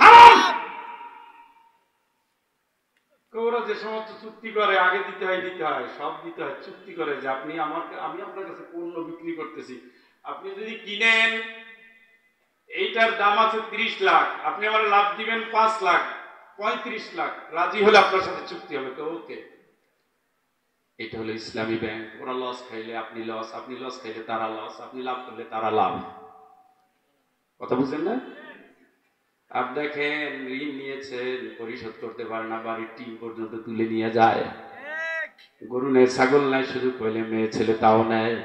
হারাম। ওরা যে সমস্ত চুক্তি করে, আগে দিতে হয়, সব দিতে হয়, চুক্তি করে যে আপনি আমাকে, আমি আপনার কাছে পণ্য বিক্রি করতেছি, আপনি যদি কিনেন এইটার দাম আছে 30 লাখ, আপনি আমার লাভ দিবেন 5 লাখ, 35 লাখ, রাজি হলে আপনার সাথে চুক্তি হবে। তো ওকে, এটা হলো ইসলামী ব্যাংক। ওরা লস খাইলে আপনি লস, আপনি লস খাইলে তারা লস, আপনি লাভ করলে তারা লাভ। কথা বুঝলেন না? আর দেখেন, ঋণ নিয়েছেন, পরিশোধ করতে পারে না, বাড়ির টিন পর্যন্ত তুলে নিয়ে যায়। গরু নেয়, ছাগল নেয়, শুধু কইলে মেয়ে ছেলে তাও নেয়।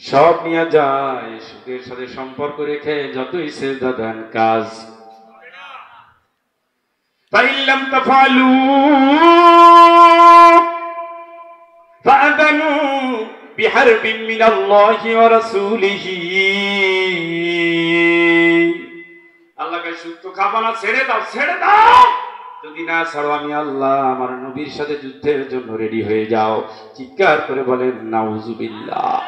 সব নিয়ে যায়, সুদের সাথে সম্পর্ক রেখে যতই সেজদা দেন কাজ। ফাইল্লাম তাফালু ফাআযানু বিহারবিন মিনাল্লাহি ওয়া রাসূলিহি। আল্লাহকে সুদ তো খাবা না, ছেড়ে দাও, ছেড়ে দাও। যদি না ছাড়ো আমি আল্লাহ আমার নবীর সাথে যুদ্ধের জন্য রেডি হয়ে যাও। চিৎকার করে বলেন নাউযুবিল্লাহ।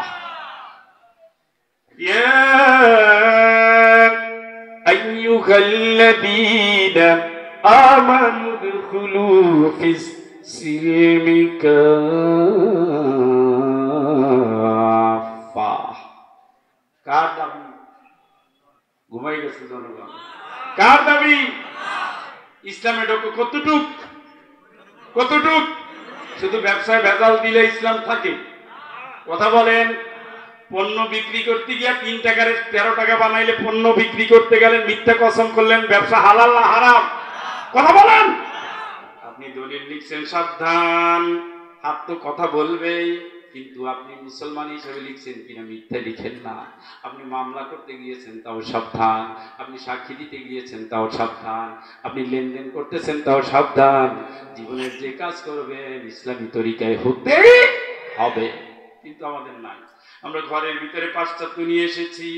ইয়া আইয়ুহাল্লাযীনা আমানু দুখুলু ফিস সিলমি কাফা। কার দাবি? ঘুমাই গেছে জনগণ। কার দাবি? ইসলামে ঢোকো কতটুক? কতটুক? শুধু ব্যবসায় ভেজাল দিলে ইসলাম থাকে? কথা বলেন। পণ্য বিক্রি করতে গিয়ে 3 টাকার 13 টাকা বানাইলে পণ্য বিক্রি করতে গেলেন, মিথ্যা কসম করলেন, ব্যবসা হালাল না হারাম? কথা বলেন। আপনি দলিল লিখছেন, সাবধান। হাত তো কথা বলবেই, কিন্তু আপনি মুসলমান হিসেবে লিখছেন কিনা মিথ্যা লিখেন না। আপনি মামলা করতে গিয়েছেন তাও সাবধান, আপনি সাক্ষী দিতে গিয়েছেন তাও সাবধান, আপনি লেনদেন করতেছেন তাও সাবধান। জীবনের যে কাজ করবেন ইসলামী তরিকায় হতে হবে, কিন্তু আমাদের নাই। আমরা ঘরের ভিতরে পাশ্চাত্য নিয়ে এসেছি,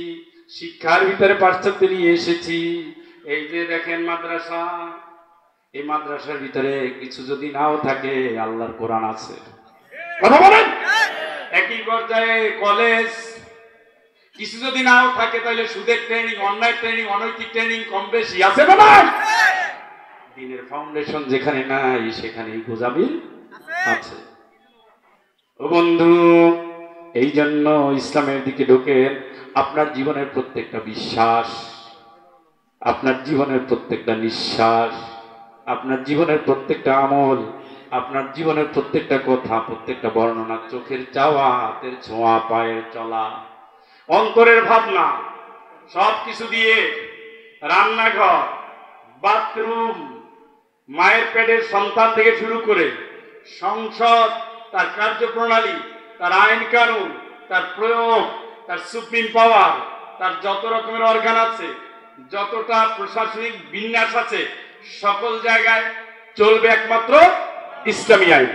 শিক্ষার ভিতরে পাশ্চাত্য নিয়ে এসেছি। এই যে দেখেন মাদ্রাসা, এই মাদ্রাসার ভিতরে কিছু যদি নাও থাকে আল্লাহর কোরআন আছে। কথা বলেন। একই পর্যায়ে কলেজ, কিছু যদি নাও থাকে তাহলে সুদের ট্রেনিং, অন্যায় ট্রেনিং, অনৈতিক ট্রেনিং কম বেশি আছে না? দিনের ফাউন্ডেশন যেখানে নাই সেখানে গোজামিল আছে। ও বন্ধু, এই জন্য ইসলামের দিকে ঢোকেন। আপনার জীবনের প্রত্যেকটা বিশ্বাস, আপনার জীবনের প্রত্যেকটা নিঃশ্বাস, আপনার জীবনের প্রত্যেকটা আমল, আপনার জীবনের প্রত্যেকটা কথা, প্রত্যেকটা বর্ণনা, চোখের চাওয়া, হাতের ছোঁয়া, পায়ের চলা, অন্তরের ভাবনা, সব কিছু দিয়ে রান্নাঘর, বাথরুম, মায়ের পেটের সন্তান থেকে শুরু করে সংসদ, তার কার্যপ্রণালী, তার আইন কানুন, তার প্রয়োগ, তার সুপ্রিম পাওয়ার, তার যত রকমের অর্গান আছে, যতটা প্রশাসনিক বিন্যাস আছে, সকল জায়গায় চলবে একমাত্র ইসলামী আইন।